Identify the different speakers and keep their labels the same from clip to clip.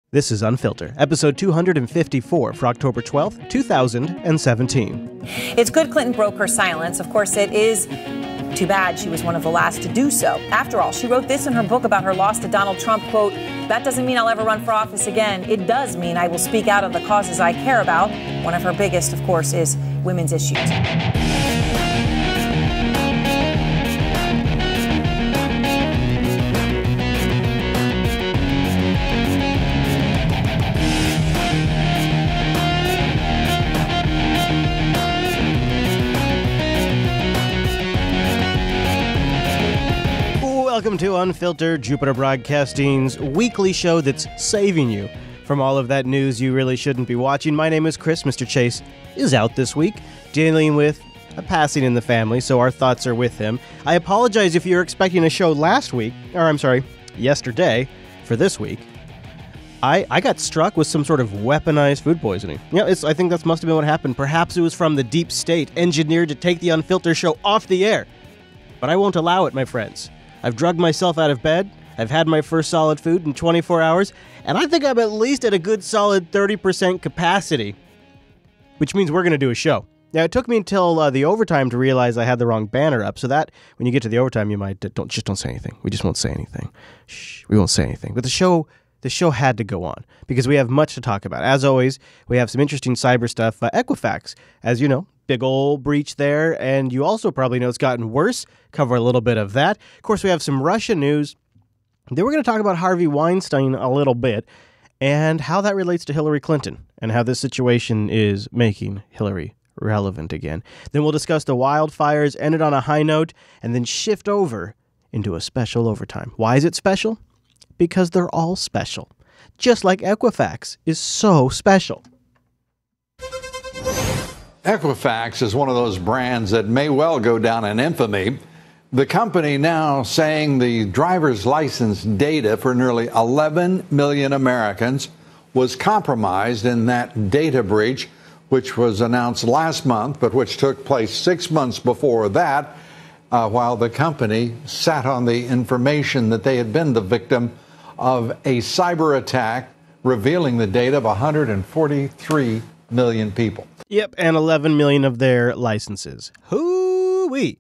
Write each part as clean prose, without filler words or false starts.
Speaker 1: This is Unfilter, episode 254 for October 12th, 2017.
Speaker 2: It's good Clinton broke her silence. Of course, it is too bad she was one of the last to do so. After all, she wrote this in her book about her loss to Donald Trump, quote, "That doesn't mean I'll ever run for office again. It does mean I will speak out on the causes I care about." One of her biggest, of course, is women's issues.
Speaker 1: Welcome to Unfiltered, Jupiter Broadcasting's weekly show that's saving you from all of that news you really shouldn't be watching. My name is Chris. Mr. Chase is out this week, dealing with a passing in the family, so our thoughts are with him. I apologize if you're expecting a show yesterday, for this week. I got struck with some sort of weaponized food poisoning. Yeah, I think that must have been what happened. Perhaps it was from the deep state, engineered to take the Unfiltered show off the air. But I won't allow it, my friends. I've drugged myself out of bed, I've had my first solid food in 24 hours, and I think I'm at least at a good solid 30% capacity, which means we're going to do a show. Now, it took me until the overtime to realize I had the wrong banner up, so that when you get to the overtime, you might don't say anything. We just won't say anything. Shh, we won't say anything. But the show had to go on because we have much to talk about. As always, we have some interesting cyber stuff. Equifax, as you know, big old breach there, and you also probably know it's gotten worse. Cover a little bit of that. Of course, we have some Russia news. Then we're going to talk about Harvey Weinstein a little bit and how that relates to Hillary Clinton and how this situation is making Hillary relevant again. Then we'll discuss the wildfires, end it on a high note, and then shift over into a special overtime. Why is it special? Because they're all special. Just like Equifax is so special.
Speaker 3: Equifax is one of those brands that may well go down in infamy. The company now saying the driver's license data for nearly 11 million Americans was compromised in that data breach, which was announced last month, but which took place 6 months before that, while the company sat on the information that they had been the victim of a cyber attack revealing the data of 143 million people.
Speaker 1: Yep, and 11 million of their licenses. Hoo-wee!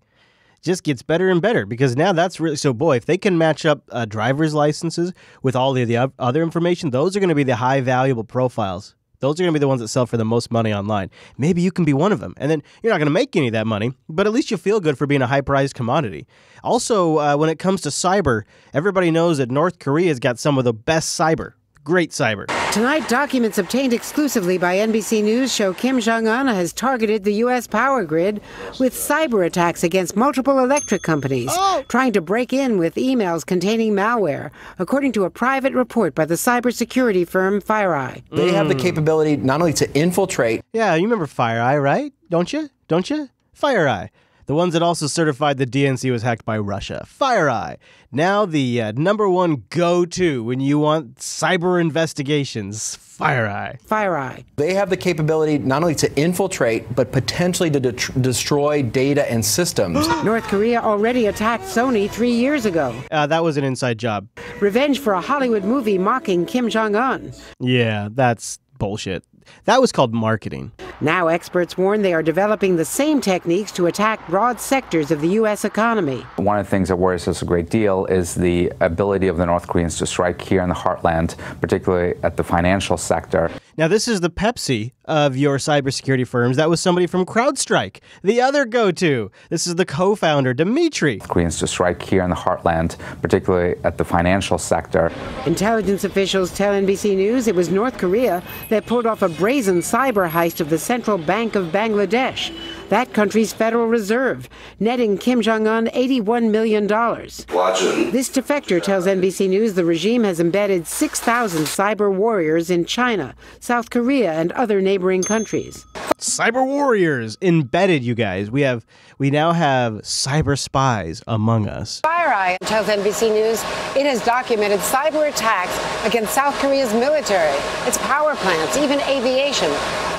Speaker 1: Just gets better and better because now that's really... So, boy, if they can match up driver's licenses with all the other information, those are going to be the high valuable profiles. Those are going to be the ones that sell for the most money online. Maybe you can be one of them. And then you're not going to make any of that money, but at least you'll feel good for being a high-priced commodity. Also, when it comes to cyber, everybody knows that North Korea's got some of the best cyber. Great cyber.
Speaker 4: Tonight, documents obtained exclusively by NBC News show Kim Jong-un has targeted the U.S. power grid with cyber attacks against multiple electric companies, trying to break in with emails containing malware, according to a private report by the cybersecurity firm FireEye.
Speaker 5: They have the capability not only to infiltrate...
Speaker 1: Yeah, you remember FireEye, right? Don't you? FireEye. The ones that also certified the DNC was hacked by Russia. FireEye. Now the number one go-to when you want cyber investigations. FireEye.
Speaker 4: FireEye.
Speaker 5: They have the capability not only to infiltrate, but potentially to destroy data and systems.
Speaker 4: North Korea already attacked Sony 3 years ago.
Speaker 1: That was an inside job.
Speaker 4: Revenge for a Hollywood movie mocking Kim Jong-un.
Speaker 1: Yeah, that's bullshit. That was called marketing.
Speaker 4: Now experts warn they are developing the same techniques to attack broad sectors of the U.S. economy.
Speaker 6: One of the things that worries us a great deal is the ability of the North Koreans to strike here in the heartland, particularly at the financial sector.
Speaker 1: Now, this is the Pepsi of your cybersecurity firms. That was somebody from CrowdStrike, the other go-to. This is the co-founder, Dimitri.
Speaker 6: Koreans to strike here in the heartland, particularly at the financial sector.
Speaker 4: Intelligence officials tell NBC News it was North Korea that pulled off a brazen cyber heist of the Central Bank of Bangladesh, that country's Federal Reserve, netting Kim Jong-un $81 million. This defector tells NBC News the regime has embedded 6,000 cyber warriors in China, South Korea, and other neighboring countries.
Speaker 1: Cyber warriors embedded, you guys. We now have cyber spies among us.
Speaker 4: FireEye tells NBC News it has documented cyber attacks against South Korea's military, its power plants, even aviation,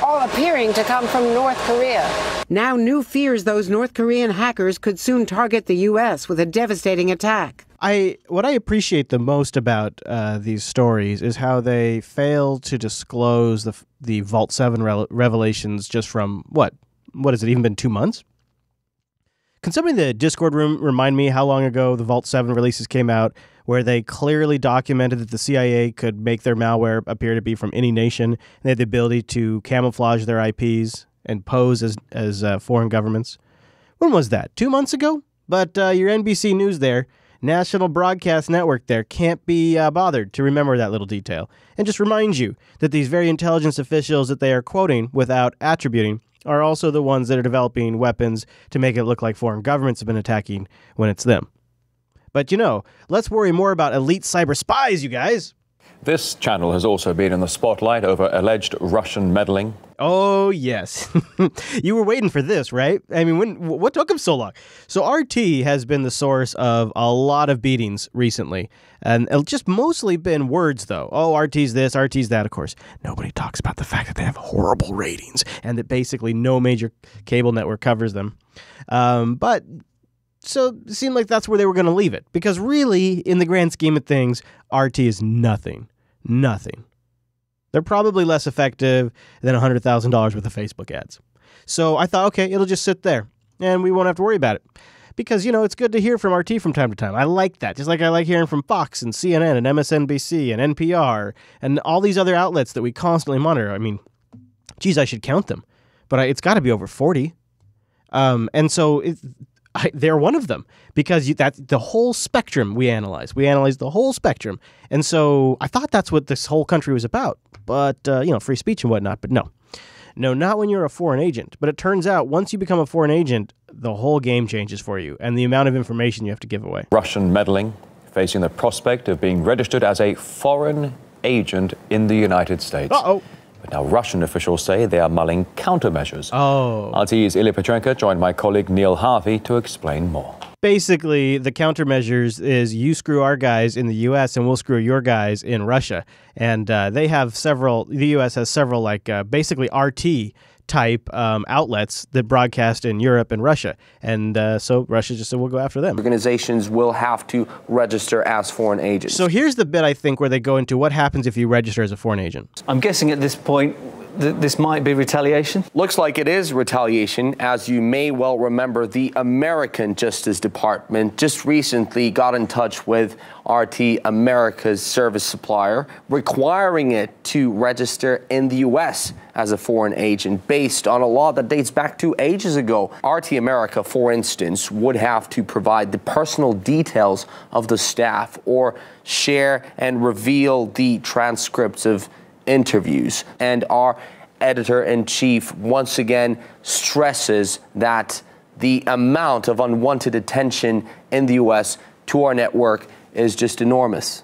Speaker 4: all appearing to come from North Korea. Now new fears those North Korean hackers could soon target the U.S. with a devastating attack.
Speaker 1: What I appreciate the most about these stories is how they fail to disclose the Vault 7 revelations just from, what has it even been 2 months? Can somebody in the Discord room remind me how long ago the Vault 7 releases came out, where they clearly documented that the CIA could make their malware appear to be from any nation, and they had the ability to camouflage their IPs and pose as foreign governments? When was that? 2 months ago? But your NBC News there, National Broadcast Network there, can't be bothered to remember that little detail, and just remind you that these very intelligence officials that they are quoting without attributing are also the ones that are developing weapons to make it look like foreign governments have been attacking when it's them. But, let's worry more about elite cyber spies, you guys.
Speaker 7: This channel has also been in the spotlight over alleged Russian meddling.
Speaker 1: Oh, yes. You were waiting for this, right? I mean, what took them so long? So RT has been the source of a lot of beatings recently. And it's just mostly been words, though. Oh, RT's this, RT's that, of course. Nobody talks about the fact that they have horrible ratings and that basically no major cable network covers them. But so it seemed like that's where they were going to leave it. Because really, in the grand scheme of things, RT is nothing. Nothing. They're probably less effective than $100,000 worth of Facebook ads. So I thought, okay, it'll just sit there and we won't have to worry about it. Because, it's good to hear from RT from time to time. I like that. Just like I like hearing from Fox and CNN and MSNBC and NPR and all these other outlets that we constantly monitor. I mean, geez, I should count them. But it's got to be over 40. And so they're one of them, because that's the whole spectrum we analyze. We analyze the whole spectrum. And so I thought that's what this whole country was about. But, free speech and whatnot. But no, not when you're a foreign agent. But it turns out once you become a foreign agent, the whole game changes for you and the amount of information you have to give away.
Speaker 7: Russian meddling, facing the prospect of being registered as a foreign agent in the United States.
Speaker 1: Uh-oh.
Speaker 7: But now Russian officials say they are mulling countermeasures.
Speaker 1: Oh.
Speaker 7: RT's Ilya Petrenko joined my colleague Neil Harvey to explain more.
Speaker 1: Basically, the countermeasures is you screw our guys in the U.S. and we'll screw your guys in Russia. And the U.S. has several, basically RT-type outlets that broadcast in Europe and Russia. And so Russia just said, we'll go after them.
Speaker 8: Organizations will have to register as foreign agents.
Speaker 1: So here's the bit, I think, where they go into what happens if you register as a foreign agent.
Speaker 9: I'm guessing at this point, this might be retaliation?
Speaker 8: Looks like it is retaliation. As you may well remember, the American Justice Department just recently got in touch with RT America's service supplier, requiring it to register in the U.S. as a foreign agent based on a law that dates back to ages ago. RT America, for instance, would have to provide the personal details of the staff or share and reveal the transcripts of interviews. And our editor-in-chief once again stresses that the amount of unwanted attention in the U.S. to our network is just enormous.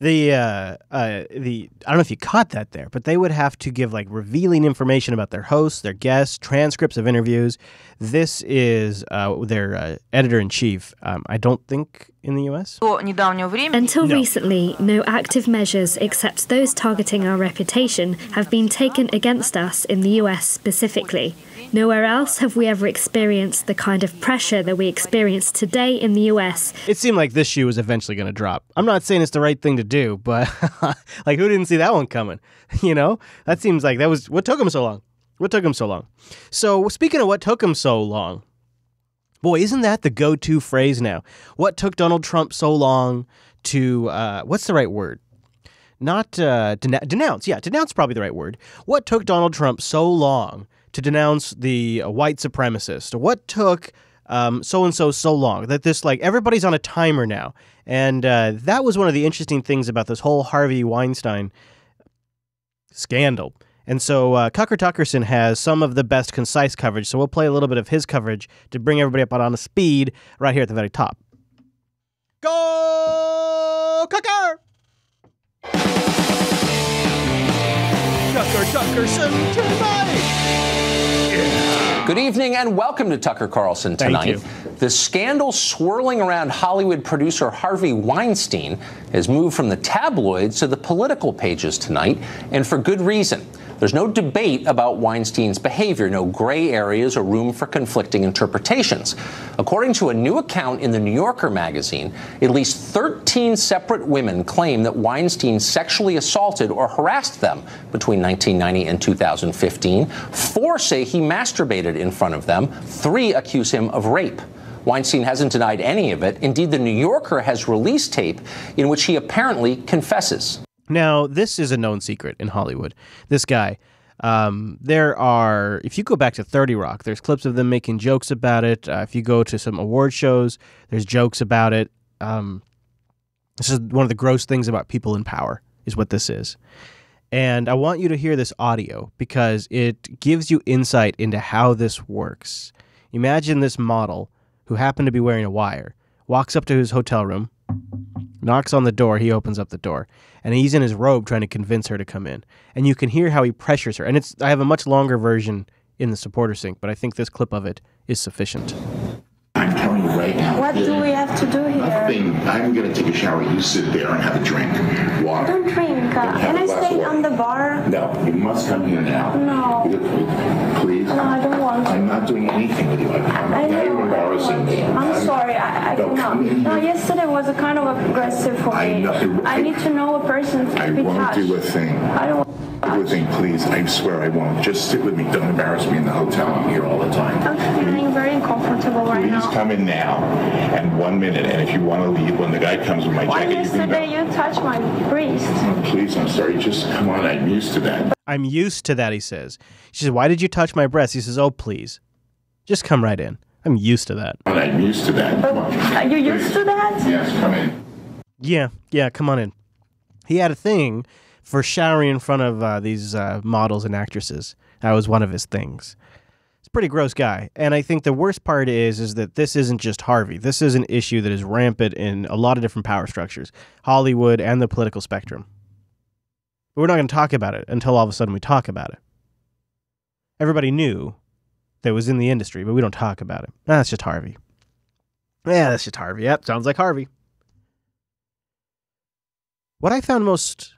Speaker 1: I don't know if you caught that there, but they would have to give revealing information about their hosts, their guests, transcripts of interviews. This is their editor-in-chief, I don't think in the U.S.
Speaker 10: Until recently, no active measures except those targeting our reputation have been taken against us in the U.S. specifically. Nowhere else have we ever experienced the kind of pressure that we experience today in the U.S.
Speaker 1: It seemed like this shoe was eventually going to drop. I'm not saying it's the right thing to do, but who didn't see that one coming? That seems like that was what took them so long. So speaking of what took them so long, boy, isn't that the go-to phrase now? What took Donald Trump so long to, what's the right word? Not denounce. Yeah, denounce is probably the right word. What took Donald Trump so long to denounce the white supremacist? What took so-and-so so long? That this, everybody's on a timer now. And that was one of the interesting things about this whole Harvey Weinstein scandal. And so Tucker Tuckerson has some of the best concise coverage, so we'll play a little bit of his coverage to bring everybody up on a speed right here at the very top. Go, Tucker! Tucker Tuckerson tonight! Yeah.
Speaker 11: Good evening and welcome to Tucker Carlson tonight. The scandal swirling around Hollywood producer Harvey Weinstein has moved from the tabloids to the political pages tonight, and for good reason. There's no debate about Weinstein's behavior, no gray areas or room for conflicting interpretations. According to a new account in the New Yorker magazine, at least 13 separate women claim that Weinstein sexually assaulted or harassed them between 1990 and 2015. 4 say he masturbated in front of them. 3 accuse him of rape. Weinstein hasn't denied any of it. Indeed, the New Yorker has released tape in which he apparently confesses.
Speaker 1: Now, this is a known secret in Hollywood. This guy, if you go back to 30 Rock, there's clips of them making jokes about it. If you go to some award shows, there's jokes about it. This is one of the gross things about people in power, is what this is. And I want you to hear this audio because it gives you insight into how this works. Imagine this model who happened to be wearing a wire, walks up to his hotel room, knocks on the door, he opens up the door, and he's in his robe trying to convince her to come in. And you can hear how he pressures her. And I have a much longer version in the supporter sync, but I think this clip of it is sufficient.
Speaker 12: I'm telling you right now.
Speaker 13: What do we have to do here?
Speaker 12: Nothing. I'm going to take a shower. You sit there and have a drink. Water.
Speaker 13: I don't drink. Can I stay on the bar?
Speaker 12: No, you must come here now.
Speaker 13: No.
Speaker 12: Please.
Speaker 13: No, I don't want to.
Speaker 12: I'm not doing anything with you. Now you're embarrassing me.
Speaker 13: I'm sorry. I cannot. No, yesterday was a kind of aggressive for me. I need to know a person to be touched.
Speaker 12: I won't do a thing.
Speaker 13: I don't
Speaker 12: do a thing, please. I swear I won't. Just sit with me. Don't embarrass me in the hotel. I'm here all the time.
Speaker 13: I'm feeling very uncomfortable right now.
Speaker 12: Please come in now. And 1 minute. And if you want to leave, when the guy comes with my jacket,
Speaker 13: yesterday you touched my breast.
Speaker 12: Oh, please, I'm sorry. Just come on. I'm used to that.
Speaker 1: I'm used to that, he says. She says, why did you touch my breast? He says, oh, please. Just come right in. I'm used to that.
Speaker 12: I'm used to that. Come on.
Speaker 13: Are you used to that?
Speaker 12: Yes, come in.
Speaker 1: Yeah, come on in. He had a thing for showering in front of these models and actresses. That was one of his things. He's a pretty gross guy. And I think the worst part is that this isn't just Harvey. This is an issue that is rampant in a lot of different power structures, Hollywood and the political spectrum. But we're not going to talk about it until all of a sudden we talk about it. Everybody knew that was in the industry, but we don't talk about it. That's just Harvey. Yeah, that's just Harvey. Yep, sounds like Harvey. What I found most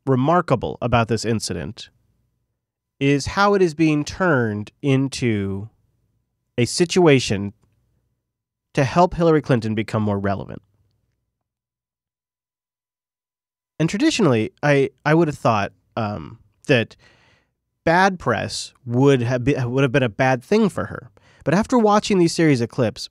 Speaker 1: remarkable about this incident is how it is being turned into a situation to help Hillary Clinton become more relevant. And traditionally, I would have thought that bad press would have been a bad thing for her. But after watching these series of clips,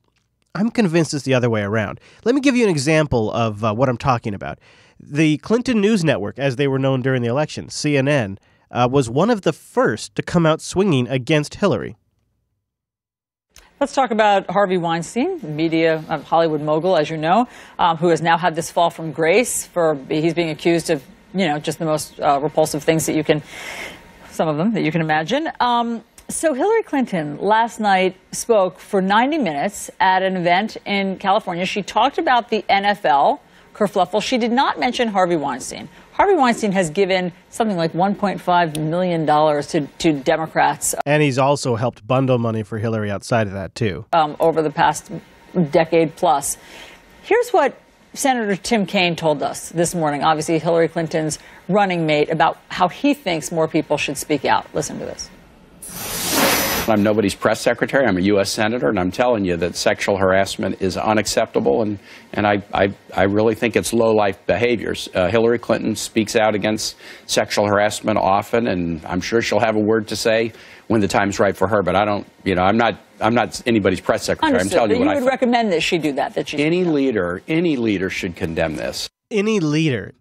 Speaker 1: I'm convinced it's the other way around. Let me give you an example of what I'm talking about. The Clinton News Network, as they were known during the election, CNN, was one of the first to come out swinging against Hillary.
Speaker 14: Let's talk about Harvey Weinstein, media Hollywood mogul, as you know, who has now had this fall from grace he's being accused of, just the most repulsive things that you can, some of them that you can imagine. So Hillary Clinton last night spoke for 90 minutes at an event in California. She talked about the NFL kerfluffle. She did not mention Harvey Weinstein. Harvey Weinstein has given something like $1.5 million to Democrats.
Speaker 1: And he's also helped bundle money for Hillary outside of that, too.
Speaker 14: Over the past decade plus. Here's what Senator Tim Kaine told us this morning, obviously Hillary Clinton's running mate, about how he thinks more people should speak out. Listen to this.
Speaker 15: I'm nobody's press secretary. I'm a U.S. senator, and I'm telling you that sexual harassment is unacceptable, and I really think it's low-life behaviors. Hillary Clinton speaks out against sexual harassment often, and I'm sure she'll have a word to say when the time's right for her. But I don't, I'm not anybody's press secretary.
Speaker 14: Understood,
Speaker 15: I'm telling you what
Speaker 14: you would recommend that she do that.
Speaker 15: Any leader should condemn this.
Speaker 1: Any leader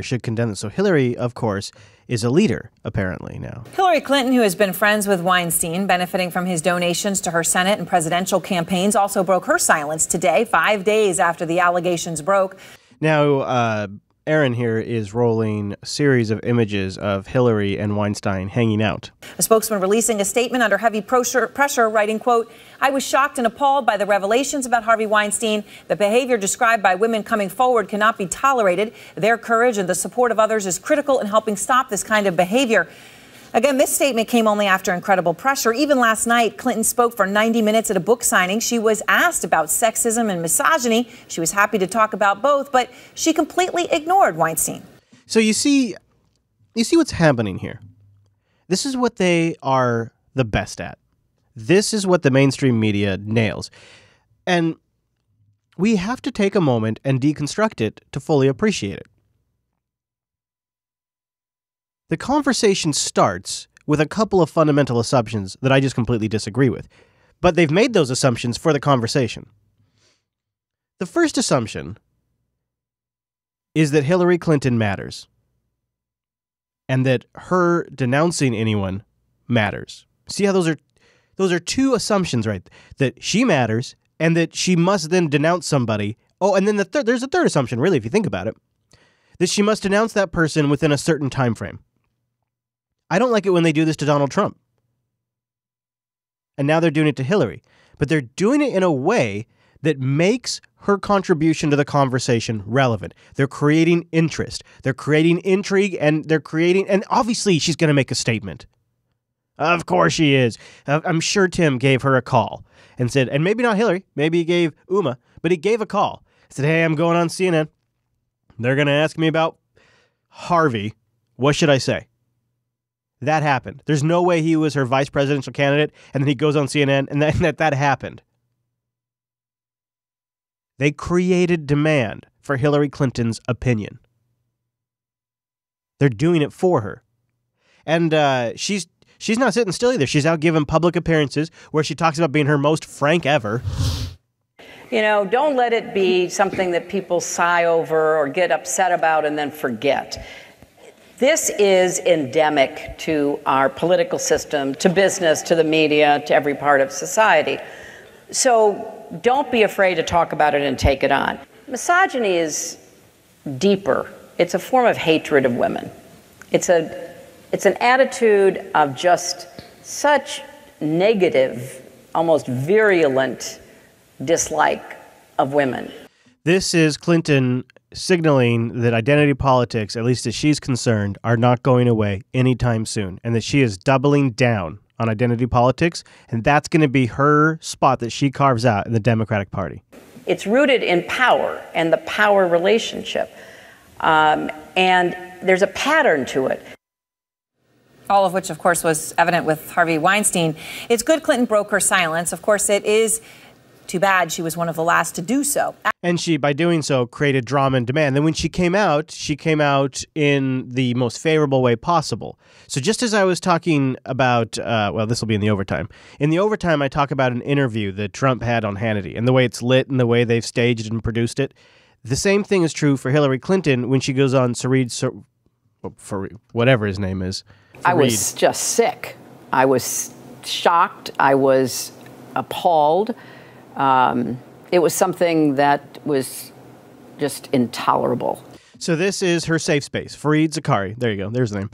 Speaker 1: should condemn this. So Hillary, of course, is a leader, apparently, now.
Speaker 2: Hillary Clinton, who has been friends with Weinstein, benefiting from his donations to her Senate and presidential campaigns, also broke her silence today, 5 days after the allegations broke.
Speaker 1: Now, Aaron here is rolling a series of images of Hillary and Weinstein hanging out.
Speaker 2: A spokesman releasing a statement under heavy pressure, writing, quote, "I was shocked and appalled by the revelations about Harvey Weinstein. The behavior described by women coming forward cannot be tolerated. Their courage and the support of others is critical in helping stop this kind of behavior." Again, this statement came only after incredible pressure. Even last night, Clinton spoke for 90 minutes at a book signing. She was asked about sexism and misogyny. She was happy to talk about both, but she completely ignored Weinstein.
Speaker 1: So you see what's happening here. This is what they are the best at. This is what the mainstream media nails. And we have to take a moment and deconstruct it to fully appreciate it. The conversation starts with a couple of fundamental assumptions that I just completely disagree with. But they've made those assumptions for the conversation. The first assumption is that Hillary Clinton matters. And that her denouncing anyone matters. See how those are two assumptions, right? That she matters and that she must then denounce somebody. Oh, and then there's a third assumption, really, if you think about it. That she must denounce that person within a certain time frame. I don't like it when they do this to Donald Trump. And now they're doing it to Hillary. But they're doing it in a way that makes her contribution to the conversation relevant. They're creating interest. They're creating intrigue, and and obviously she's going to make a statement. Of course she is. I'm sure Tim gave her a call and said, and maybe not Hillary, maybe he gave Uma, but he gave a call. He said, hey, I'm going on CNN. They're going to ask me about Harvey. What should I say? That happened. There's no way he was her vice presidential candidate, and then he goes on CNN, and that happened. They created demand for Hillary Clinton's opinion. They're doing it for her. And she's not sitting still either. She's out giving public appearances where she talks about being her most frank ever.
Speaker 16: You know, don't let it be something that people sigh over or get upset about and then forget. This is endemic to our political system, to business, to the media, to every part of society. So don't be afraid to talk about it and take it on. Misogyny is deeper. It's a form of hatred of women. It's an attitude of just such negative, almost virulent dislike of women.
Speaker 1: This is Clinton signaling that identity politics, at least as she's concerned, are not going away anytime soon, and that she is doubling down on identity politics, and that's going to be her spot that she carves out in the Democratic Party.
Speaker 16: It's rooted in power and the power relationship, and there's a pattern to it.
Speaker 2: All of which, of course, was evident with Harvey Weinstein. It's good Clinton broke her silence. Of course, it is too bad she was one of the last to do so.
Speaker 1: And she, by doing so, created drama and demand. Then when she came out in the most favorable way possible. So just as I was talking about, well, this will be in the overtime. In the overtime, I talk about an interview that Trump had on Hannity and the way it's lit and the way they've staged and produced it. The same thing is true for Hillary Clinton when she goes on for whatever his name is.
Speaker 16: I was just sick. I was shocked. I was appalled. It was something that was just intolerable.
Speaker 1: So this is her safe space. Fareed Zakaria, there you go, there's the name,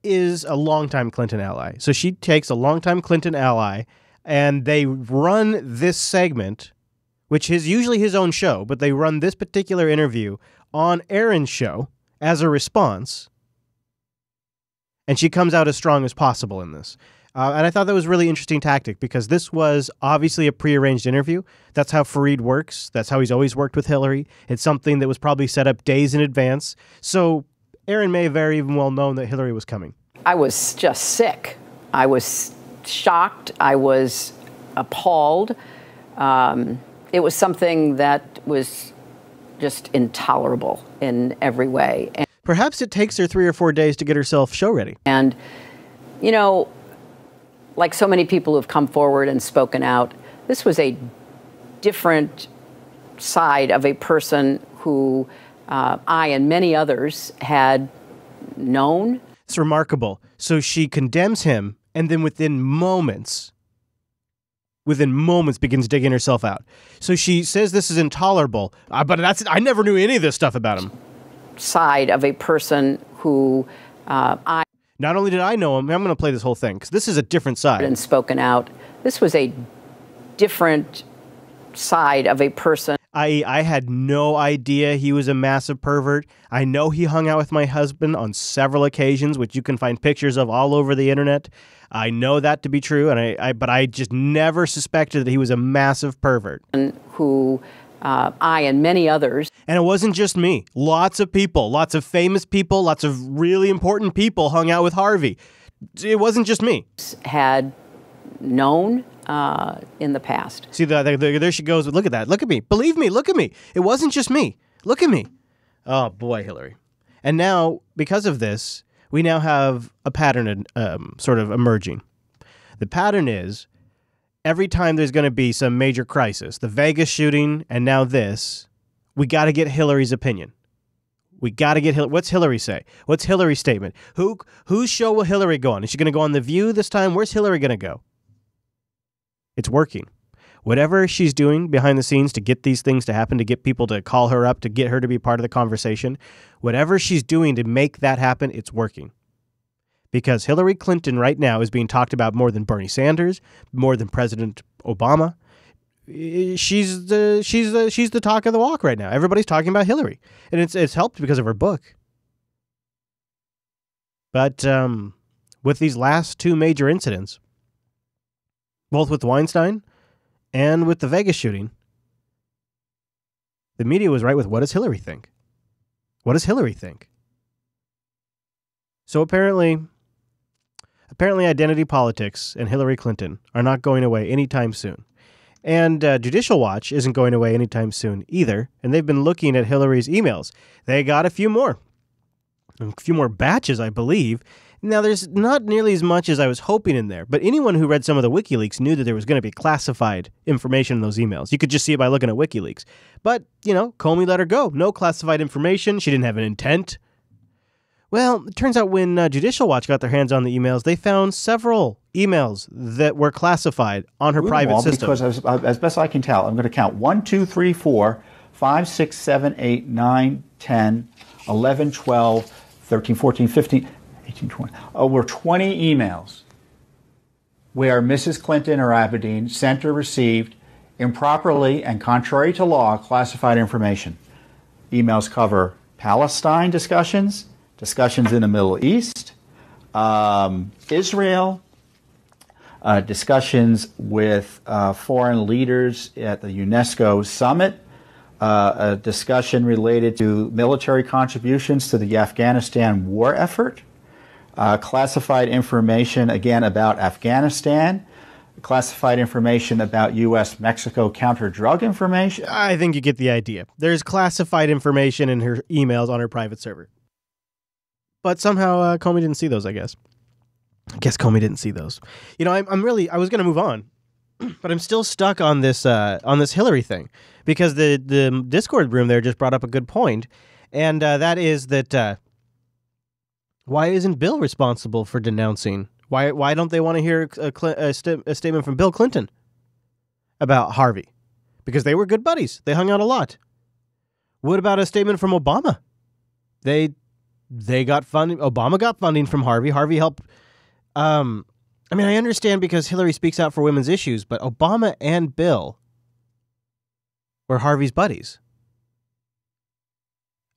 Speaker 1: is a longtime Clinton ally. So she takes a longtime Clinton ally, and they run this segment, which is usually his own show, but they run this particular interview on Aaron's show as a response, and she comes out as strong as possible in this. And I thought that was a really interesting tactic because this was obviously a prearranged interview. That's how Fareed works. That's how he's always worked with Hillary. It's something that was probably set up days in advance. So Aaron may have very even well known that Hillary was coming.
Speaker 16: I was just sick. I was shocked. I was appalled. It was something that was just intolerable in every way. And
Speaker 1: perhaps it takes her 3 or 4 days to get herself show ready.
Speaker 16: And, you know, like so many people who have come forward and spoken out, this was a different side of a person who I and many others had known.
Speaker 1: It's remarkable. So she condemns him, and then within moments begins digging herself out. So she says this is intolerable, but I never knew any of this stuff about him.
Speaker 16: Side of a person who
Speaker 1: Not only did I know him, I'm going to play this whole thing because this is a different side.
Speaker 16: And spoken out. This was a different side of a person.
Speaker 1: I had no idea he was a massive pervert. I know he hung out with my husband on several occasions, which you can find pictures of all over the internet. I know that to be true, and but I just never suspected that he was a massive pervert.
Speaker 16: Who I and many others.
Speaker 1: And it wasn't just me. Lots of people, lots of famous people, lots of really important people hung out with Harvey. It wasn't just me.
Speaker 16: Had known in the past.
Speaker 1: See, there she goes. Look at that. Look at me. Believe me. Look at me. It wasn't just me. Look at me. Oh, boy, Hillary. And now, because of this, we now have a pattern sort of emerging. The pattern is every time there's going to be some major crisis, the Vegas shooting and now this, we got to get Hillary's opinion. We got to get what's Hillary say? What's Hillary's statement? Whose show will Hillary go on? Is she going to go on The View this time? Where's Hillary going to go? It's working. Whatever she's doing behind the scenes to get these things to happen, to get people to call her up, to get her to be part of the conversation, whatever she's doing to make that happen, it's working. Because Hillary Clinton right now is being talked about more than Bernie Sanders, more than President Obama. She's the talk of the walk right now. Everybody's talking about Hillary, and it's helped because of her book. But with these last two major incidents, both with Weinstein and with the Vegas shooting, the media was right with what does Hillary think? What does Hillary think? So apparently identity politics and Hillary Clinton are not going away anytime soon. And Judicial Watch isn't going away anytime soon either. And they've been looking at Hillary's emails. They got a few more batches, I believe. Now, there's not nearly as much as I was hoping in there, but anyone who read some of the WikiLeaks knew that there was going to be classified information in those emails. You could just see it by looking at WikiLeaks. But, Comey let her go. No classified information. She didn't have an intent. Well, it turns out when Judicial Watch got their hands on the emails, they found several emails that were classified on her private system.
Speaker 17: Because as best I can tell, I'm going to count 1, 2, 3, 4, 5, 6, 7, 8, 9, 10, 11, 12, 13, 14, 15... 18, 20, over 20 emails where Mrs. Clinton or Aberdeen sent or received improperly and contrary to law classified information. Emails cover Palestine discussions in the Middle East, Israel, discussions with foreign leaders at the UNESCO summit, a discussion related to military contributions to the Afghanistan war effort, classified information, again, about Afghanistan, classified information about U.S.-Mexico counter-drug information.
Speaker 1: I think you get the idea. There's classified information in her emails on her private server. But somehow Comey didn't see those, I guess. I guess Comey didn't see those. I was going to move on, but I'm still stuck on this Hillary thing because the Discord room there just brought up a good point, and that is that why isn't Bill responsible for denouncing? Why don't they want to hear a statement from Bill Clinton about Harvey? Because they were good buddies. They hung out a lot. What about a statement from Obama? They got funding. Obama got funding from Harvey. Harvey helped. I understand because Hillary speaks out for women's issues, but Obama and Bill were Harvey's buddies.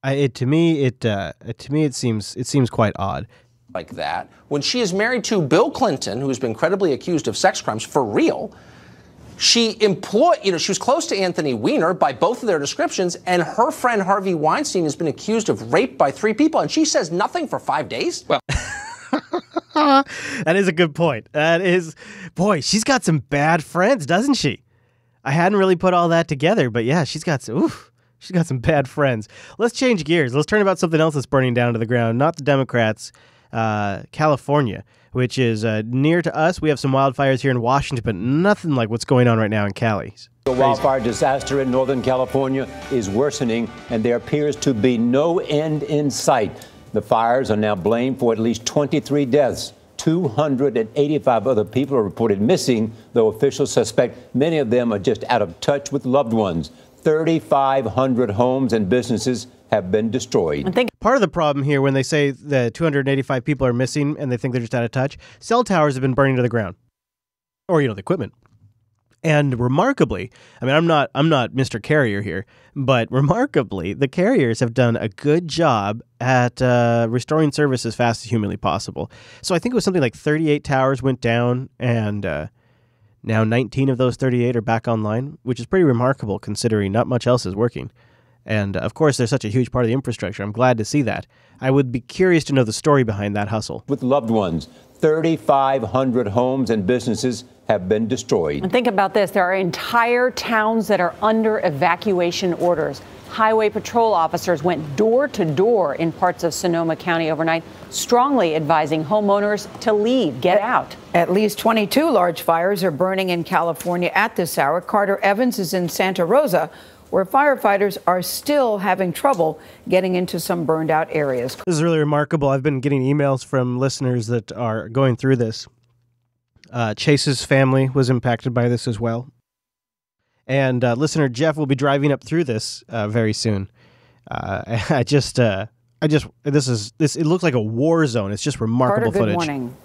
Speaker 1: To me, it seems quite odd.
Speaker 11: Like that, when she is married to Bill Clinton, who's been credibly accused of sex crimes for real, she was close to Anthony Weiner by both of their descriptions, and her friend Harvey Weinstein has been accused of rape by 3 people, and she says nothing for 5 days? Well,
Speaker 1: that is a good point. Boy, she's got some bad friends, doesn't she? I hadn't really put all that together, but yeah, she's got some bad friends. Let's change gears. Let's turn about something else that's burning down to the ground. Not the Democrats, California, which is near to us. We have some wildfires here in Washington, but nothing like what's going on right now in Cali.
Speaker 18: The wildfire disaster in Northern California is worsening, and there appears to be no end in sight. The fires are now blamed for at least 23 deaths. 285 other people are reported missing, though officials suspect many of them are just out of touch with loved ones. 3,500 homes and businesses have been destroyed.
Speaker 1: Part of the problem here, when they say that 285 people are missing and they think they're just out of touch, cell towers have been burning to the ground. Or, the equipment. And remarkably, I mean, I'm not Mr. Carrier here, but remarkably, the carriers have done a good job at restoring service as fast as humanly possible. So I think it was something like 38 towers went down, and now 19 of those 38 are back online, which is pretty remarkable considering not much else is working. And of course, they're such a huge part of the infrastructure. I'm glad to see that. I would be curious to know the story behind that hustle.
Speaker 18: With loved ones, 3,500 homes and businesses have been destroyed.
Speaker 19: And think about this. There are entire towns that are under evacuation orders. Highway patrol officers went door to door in parts of Sonoma County overnight, strongly advising homeowners to leave, get out.
Speaker 20: At least 22 large fires are burning in California at this hour. Carter Evans is in Santa Rosa, where firefighters are still having trouble getting into some burned out areas.
Speaker 1: This is really remarkable. I've been getting emails from listeners that are going through this. Chase's family was impacted by this as well. And listener Jeff will be driving up through this very soon. It looks like a war zone. It's just remarkable
Speaker 20: Carter, good
Speaker 1: footage.
Speaker 20: morning.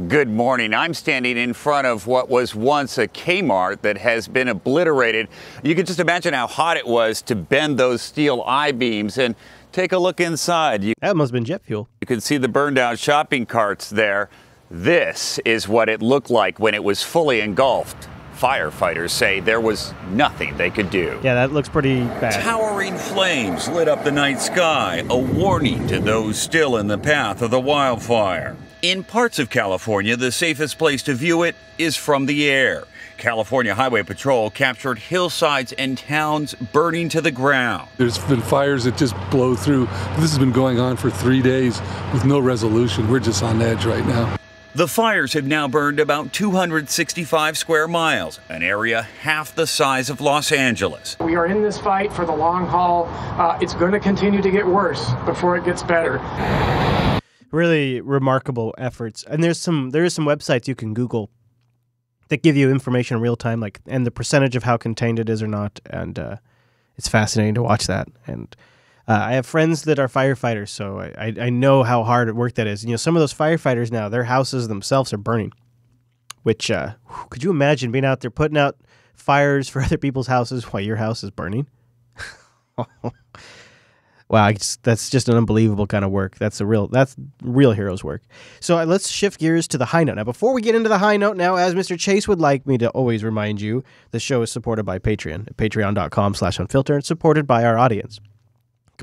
Speaker 21: Good morning. I'm standing in front of what was once a Kmart that has been obliterated. You can just imagine how hot it was to bend those steel I-beams, and take a look inside.
Speaker 1: That must have been jet fuel.
Speaker 21: You can see the burned out shopping carts there. This is what it looked like when it was fully engulfed. Firefighters say there was nothing they could do.
Speaker 1: Yeah, that looks pretty bad.
Speaker 21: Towering flames lit up the night sky, a warning to those still in the path of the wildfire. In parts of California, the safest place to view it is from the air. California Highway Patrol captured hillsides and towns burning to the ground.
Speaker 22: There's been fires that just blow through. This has been going on for 3 days with no resolution. We're just on edge right now.
Speaker 21: The fires have now burned about 265 square miles, an area half the size of Los Angeles.
Speaker 23: We are in this fight for the long haul. It's going to continue to get worse before it gets better.
Speaker 1: Really remarkable efforts. And there is some websites you can Google that give you information in real time, like, and the percentage of how contained it is or not. And it's fascinating to watch that. And I have friends that are firefighters, so I know how hard work that is. You know, some of those firefighters now, their houses themselves are burning, which could you imagine being out there putting out fires for other people's houses while your house is burning? Wow, that's just an unbelievable kind of work. That's real hero's work. So let's shift gears to the high note. Now, before we get into the high note, now, as Mr. Chase would like me to always remind you, the show is supported by Patreon at patreon.com/unfilter and supported by our audience.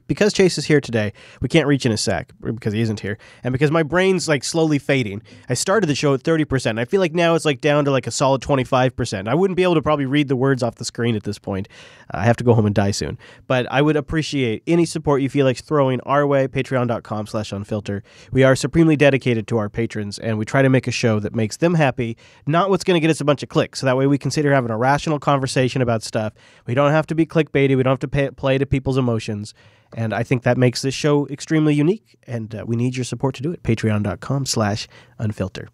Speaker 1: Because Chase is here today, we can't reach in his sack because he isn't here. And because my brain's like slowly fading, I started the show at 30%. I feel like now it's like down to like a solid 25%. I wouldn't be able to probably read the words off the screen at this point. I have to go home and die soon. But I would appreciate any support you feel like throwing our way, patreon.com/unfilter. We are supremely dedicated to our patrons, and we try to make a show that makes them happy, not what's going to get us a bunch of clicks. So that way we can sit here having a rational conversation about stuff. We don't have to be clickbaity. We don't have to play to people's emotions. And I think that makes this show extremely unique, and we need your support to do it. Patreon.com/unfilter.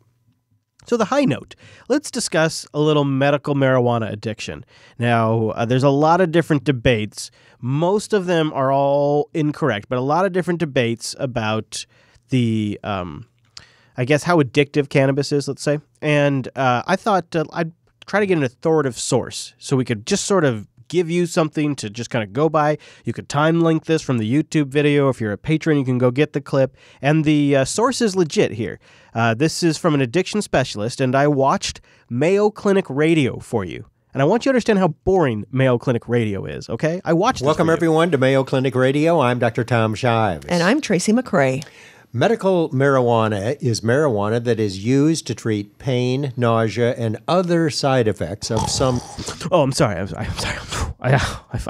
Speaker 1: So the high note, let's discuss a little medical marijuana addiction. Now, there's a lot of different debates. Most of them are all incorrect, but a lot of different debates about the, I guess, how addictive cannabis is, let's say. And I thought I'd try to get an authoritative source so we could just sort of give you something to just kind of go by. You could time link this from the YouTube video. If you're a patron, you can go get the clip. And the source is legit here. This is from an addiction specialist, and I watched Mayo Clinic Radio for you. And I want you to understand how boring Mayo Clinic Radio is, okay? I watched this.
Speaker 24: Welcome, everyone, to Mayo Clinic Radio. I'm Dr. Tom Shives.
Speaker 25: And I'm Tracy McCrae.
Speaker 24: Medical marijuana is marijuana that is used to treat pain, nausea, and other side effects of some...
Speaker 1: Oh, I'm sorry. I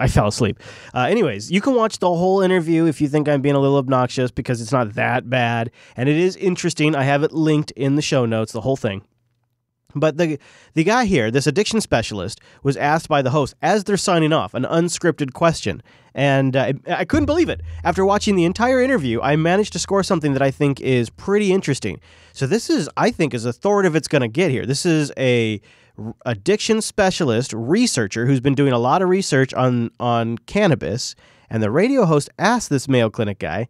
Speaker 1: fell asleep. Anyways, you can watch the whole interview if you think I'm being a little obnoxious, because it's not that bad. And it is interesting. I have it linked in the show notes, the whole thing. But the guy here, this addiction specialist, was asked by the host, as they're signing off, an unscripted question. And I couldn't believe it. After watching the entire interview, I managed to score something that I think is pretty interesting. So this is, I think, as authoritative it's going to get here. This is a addiction specialist researcher who's been doing a lot of research on cannabis. And the radio host asked this Mayo Clinic guy,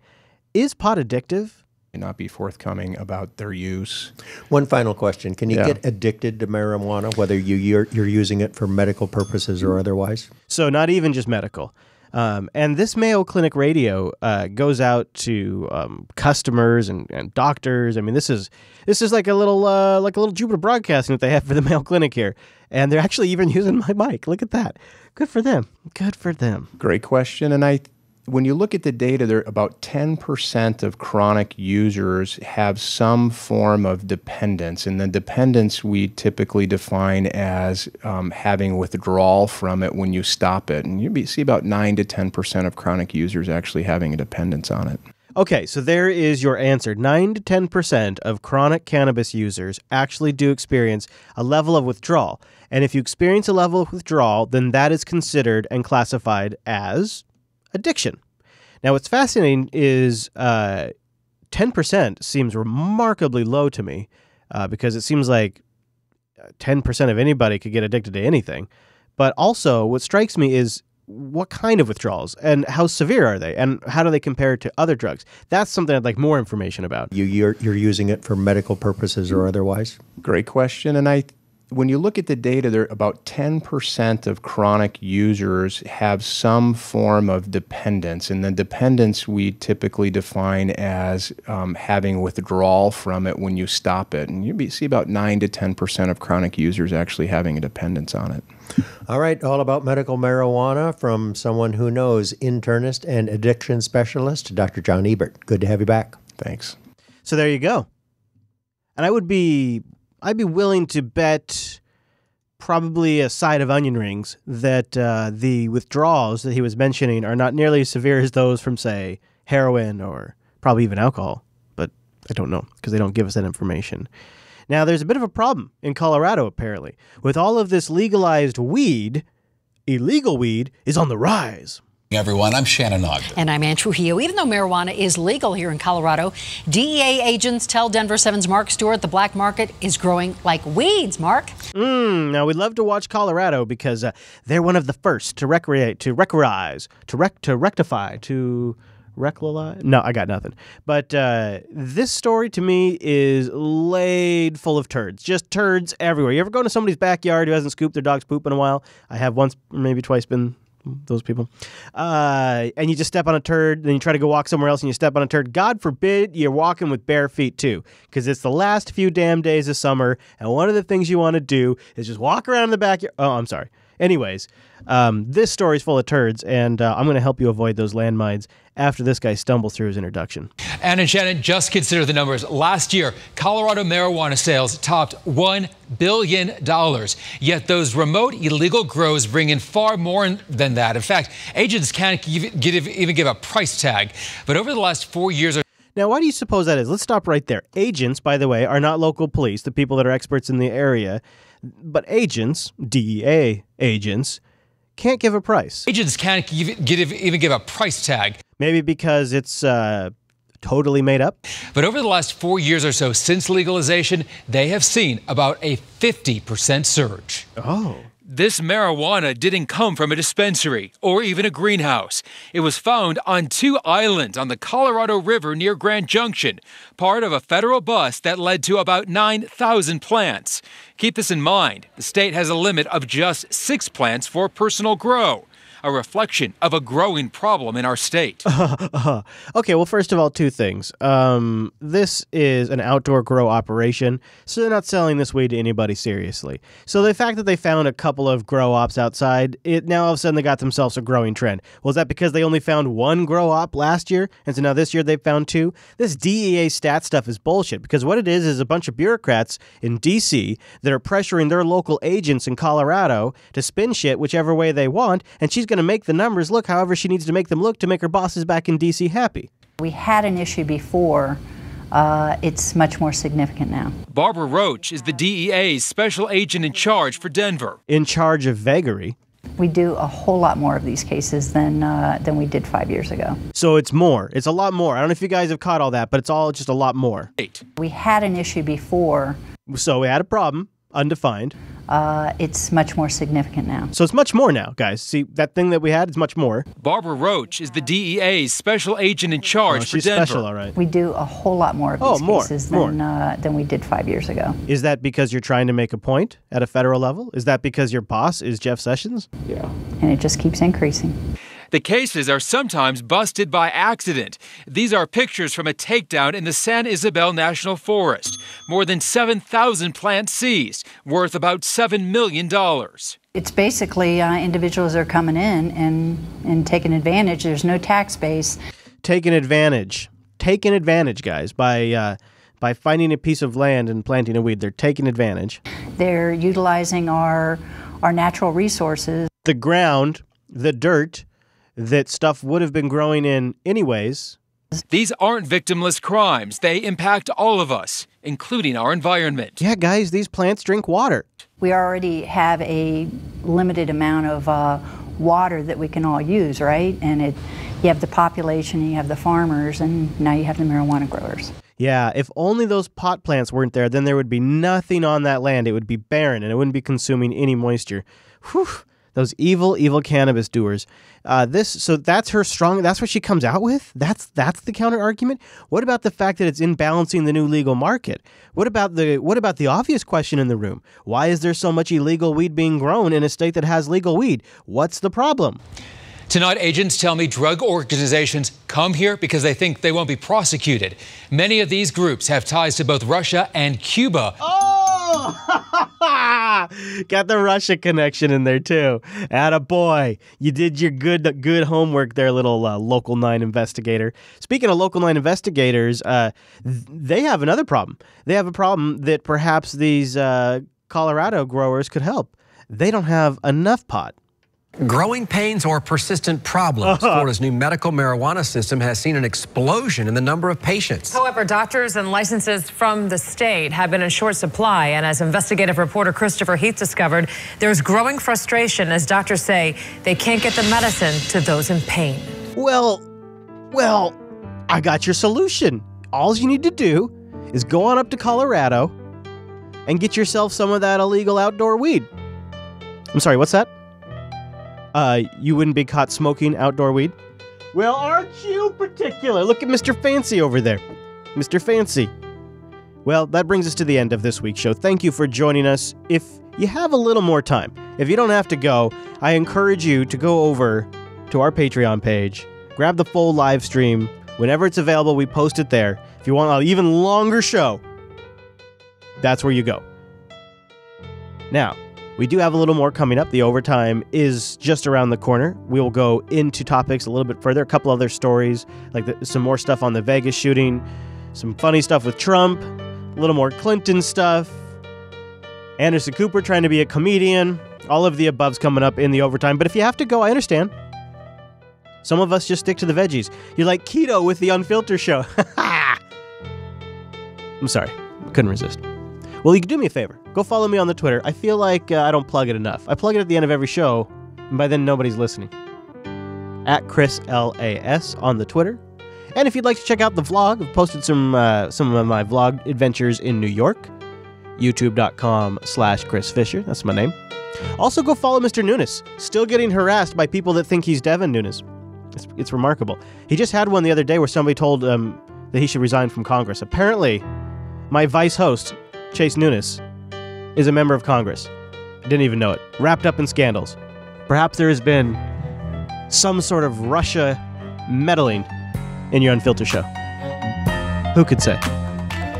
Speaker 1: is pot addictive?
Speaker 3: Not be forthcoming about their use.
Speaker 24: One final question. Can you
Speaker 3: Yeah.
Speaker 24: get addicted to marijuana, whether you're using it for medical purposes or otherwise?
Speaker 1: So not even just medical. And this Mayo Clinic radio goes out to customers and doctors. I mean, this is like a little Jupiter Broadcasting that they have for the Mayo Clinic here, and they're actually even using my mic. Look at that. Good for them. Good for them.
Speaker 3: Great question. And when you look at the data, there about 10% of chronic users have some form of dependence. And the dependence we typically define as having withdrawal from it when you stop it. And you see about 9 to 10% of chronic users actually having a dependence on it.
Speaker 1: Okay, so there is your answer. 9 to 10% of chronic cannabis users actually do experience a level of withdrawal. And if you experience a level of withdrawal, then that is considered and classified as addiction. Now, what's fascinating is 10% seems remarkably low to me because it seems like 10% of anybody could get addicted to anything. But also, what strikes me is what kind of withdrawals and how severe are they and how do they compare to other drugs? That's something I'd like more information about.
Speaker 24: You're using it for medical purposes or otherwise?
Speaker 3: Great question. And when you look at the data, there about 10% of chronic users have some form of dependence. And the dependence we typically define as having withdrawal from it when you stop it. And you see about 9 to 10% of chronic users actually having a dependence on it.
Speaker 24: All right, all about medical marijuana from someone who knows, internist and addiction specialist, Dr. John Ebert. Good to have you back.
Speaker 3: Thanks.
Speaker 1: So there you go. And I'd be willing to bet probably a side of onion rings that the withdrawals that he was mentioning are not nearly as severe as those from, say, heroin or probably even alcohol. But I don't know because they don't give us that information. Now, there's a bit of a problem in Colorado, apparently. With all of this legalized weed, illegal weed is on the rise.
Speaker 4: Everyone, I'm Shannon Ogden.
Speaker 5: And I'm Ann Trujillo. Even though marijuana is legal here in Colorado, DEA agents tell Denver 7's Mark Stewart the black market is growing like weeds, Mark.
Speaker 1: Now, we'd love to watch Colorado because they're one of the first to rectify. No, I got nothing. But this story to me is laid full of turds. Just turds everywhere. You ever go to somebody's backyard who hasn't scooped their dog's poop in a while? I have once, maybe twice been those people. And you just step on a turd, then you try to go walk somewhere else and you step on a turd. God forbid you're walking with bare feet too, because it's the last few damn days of summer, and one of the things you want to do is just walk around in the backyard. Oh, I'm sorry. Anyways, this story is full of turds, and I'm going to help you avoid those landmines after this guy stumbles through his introduction.
Speaker 6: Ann and Shannon, just consider the numbers. Last year, Colorado marijuana sales topped $1 billion. Yet those remote illegal grows bring in far more than that. In fact, agents can't even give a price tag. But over the last 4 years...
Speaker 1: Now, why do you suppose that is? Let's stop right there. Agents, by the way, are not local police, the people that are experts in the area. But agents, DEA agents, can't give a price.
Speaker 6: Agents can't even give a price tag.
Speaker 1: Maybe because it's totally made up.
Speaker 6: But over the last 4 years or so since legalization, they have seen about a 50% surge.
Speaker 1: Oh.
Speaker 6: This marijuana didn't come from a dispensary or even a greenhouse. It was found on 2 islands on the Colorado River near Grand Junction, part of a federal bust that led to about 9,000 plants. Keep this in mind. The state has a limit of just 6 plants for personal grow, a reflection of a growing problem in our state.
Speaker 1: Okay, well, first of all, 2 things. This is an outdoor grow operation, so they're not selling this weed to anybody seriously. So the fact that they found a couple of grow ops outside, now all of a sudden they got themselves a growing trend. Well, is that because they only found 1 grow op last year, and so now this year they've found 2? This DEA stat stuff is bullshit, because what it is a bunch of bureaucrats in D.C. that are pressuring their local agents in Colorado to spin shit whichever way they want, and she's going to make the numbers look however she needs to make them look to make her bosses back in D.C. happy.
Speaker 25: We had an issue before. It's much more significant now.
Speaker 6: Barbara Roach is the DEA's special agent in charge for Denver.
Speaker 1: In charge of vagary.
Speaker 25: We do a whole lot more of these cases than we did 5 years ago.
Speaker 1: So it's more. It's a lot more. I don't know if you guys have caught all that, but it's all just a lot more.
Speaker 25: We had an issue before.
Speaker 1: So we had a problem, undefined.
Speaker 25: it's much more significant now.
Speaker 1: So it's much more now, guys. See, that thing that we had is much more.
Speaker 6: Barbara Roach is the DEA's special agent in charge for
Speaker 1: she's
Speaker 6: Denver.
Speaker 1: Special, all right.
Speaker 25: We do a whole lot more of these cases than we did 5 years ago.
Speaker 1: Is that because you're trying to make a point at a federal level? Is that because your boss is Jeff Sessions?
Speaker 25: Yeah. And it just keeps increasing.
Speaker 6: The cases are sometimes busted by accident. These are pictures from a takedown in the San Isabel National Forest. More than 7,000 plants seized, worth about $7 million.
Speaker 25: It's basically individuals are coming in and taking advantage. There's no tax base.
Speaker 1: Taking advantage, guys, by finding a piece of land and planting a weed. They're taking advantage.
Speaker 25: They're utilizing our natural resources.
Speaker 1: The ground, the dirt, that stuff would have been growing in anyways.
Speaker 6: These aren't victimless crimes. They impact all of us, including our environment.
Speaker 1: Yeah, guys, these plants drink water.
Speaker 25: We already have a limited amount of water that we can all use, right? And you have the population, you have the farmers, and now you have the marijuana growers.
Speaker 1: Yeah, if only those pot plants weren't there, then there would be nothing on that land. It would be barren, and it wouldn't be consuming any moisture. Whew. Those evil, evil cannabis doers. So that's her strong. That's what she comes out with. That's the counter argument. What about the fact that it's imbalancing the new legal market? What about the obvious question in the room? Why is there so much illegal weed being grown in a state that has legal weed? What's the problem?
Speaker 6: Tonight, agents tell me drug organizations come here because they think they won't be prosecuted. Many of these groups have ties to both Russia and Cuba.
Speaker 1: Got the Russia connection in there, too. Attaboy. You did your good homework there, little Local 9 investigator. Speaking of Local 9 investigators, they have another problem. They have a problem that perhaps these Colorado growers could help. They don't have enough pot.
Speaker 7: Growing pains or persistent problems. Florida's new medical marijuana system has seen an explosion in the number of patients.
Speaker 8: However, doctors and licenses from the state have been in short supply. And as investigative reporter Christopher Heath discovered, there's growing frustration as doctors say they can't get the medicine to those in pain.
Speaker 1: Well, I got your solution. All you need to do is go on up to Colorado and get yourself some of that illegal outdoor weed. I'm sorry, what's that? You wouldn't be caught smoking outdoor weed? Well, aren't you particular? Look at Mr. Fancy over there. Mr. Fancy. Well, that brings us to the end of this week's show. Thank you for joining us. If you have a little more time, if you don't have to go, I encourage you to go over to our Patreon page, grab the full live stream. Whenever it's available, we post it there. If you want an even longer show, that's where you go. Now, we do have a little more coming up. The overtime is just around the corner. We will go into topics a little bit further. A couple other stories, like some more stuff on the Vegas shooting, some funny stuff with Trump, a little more Clinton stuff, Anderson Cooper trying to be a comedian. All of the above's coming up in the overtime. But if you have to go, I understand. Some of us just stick to the veggies. You're like keto with the Unfilter show. I'm sorry. Couldn't resist. Well, you can do me a favor. Go follow me on the Twitter. I feel like I don't plug it enough. I plug it at the end of every show, and by then nobody's listening. At ChrisLAS on the Twitter. And if you'd like to check out the vlog, I've posted some of my vlog adventures in New York. YouTube.com/Chris Fisher. That's my name. Also, go follow Mr. Nunes. Still getting harassed by people that think he's Devin Nunes. It's remarkable. He just had one the other day where somebody told that he should resign from Congress. Apparently, my vice host, Chase Nunes, is a member of Congress. I didn't even know it. Wrapped up in scandals. Perhaps there has been some sort of Russia meddling in your Unfiltered show. Who could say?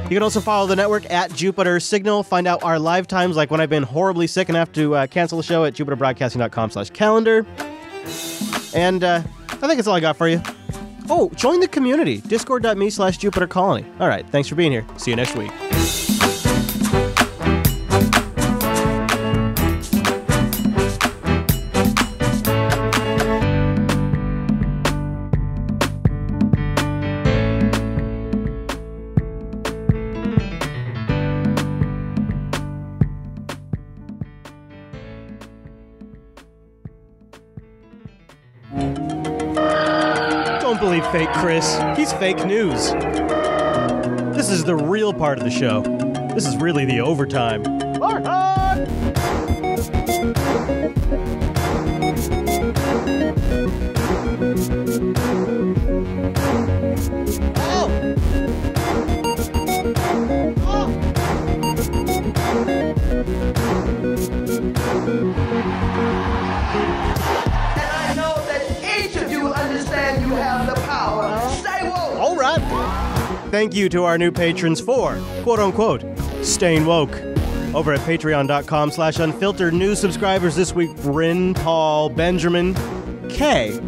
Speaker 1: You can also follow the network at Jupiter Signal. Find out our live times, like when I've been horribly sick and have to cancel the show at jupiterbroadcasting.com/calendar. And I think that's all I got for you. Oh, join the community. Discord.me/JupiterColony. All right, thanks for being here. See you next week. Don't believe fake Chris. He's fake news. This is the real part of the show. This is really the overtime. Overtime! All right. Thank you to our new patrons for, quote-unquote, staying woke. Over at patreon.com/unfiltered. New subscribers this week, Bryn, Paul, Benjamin, K,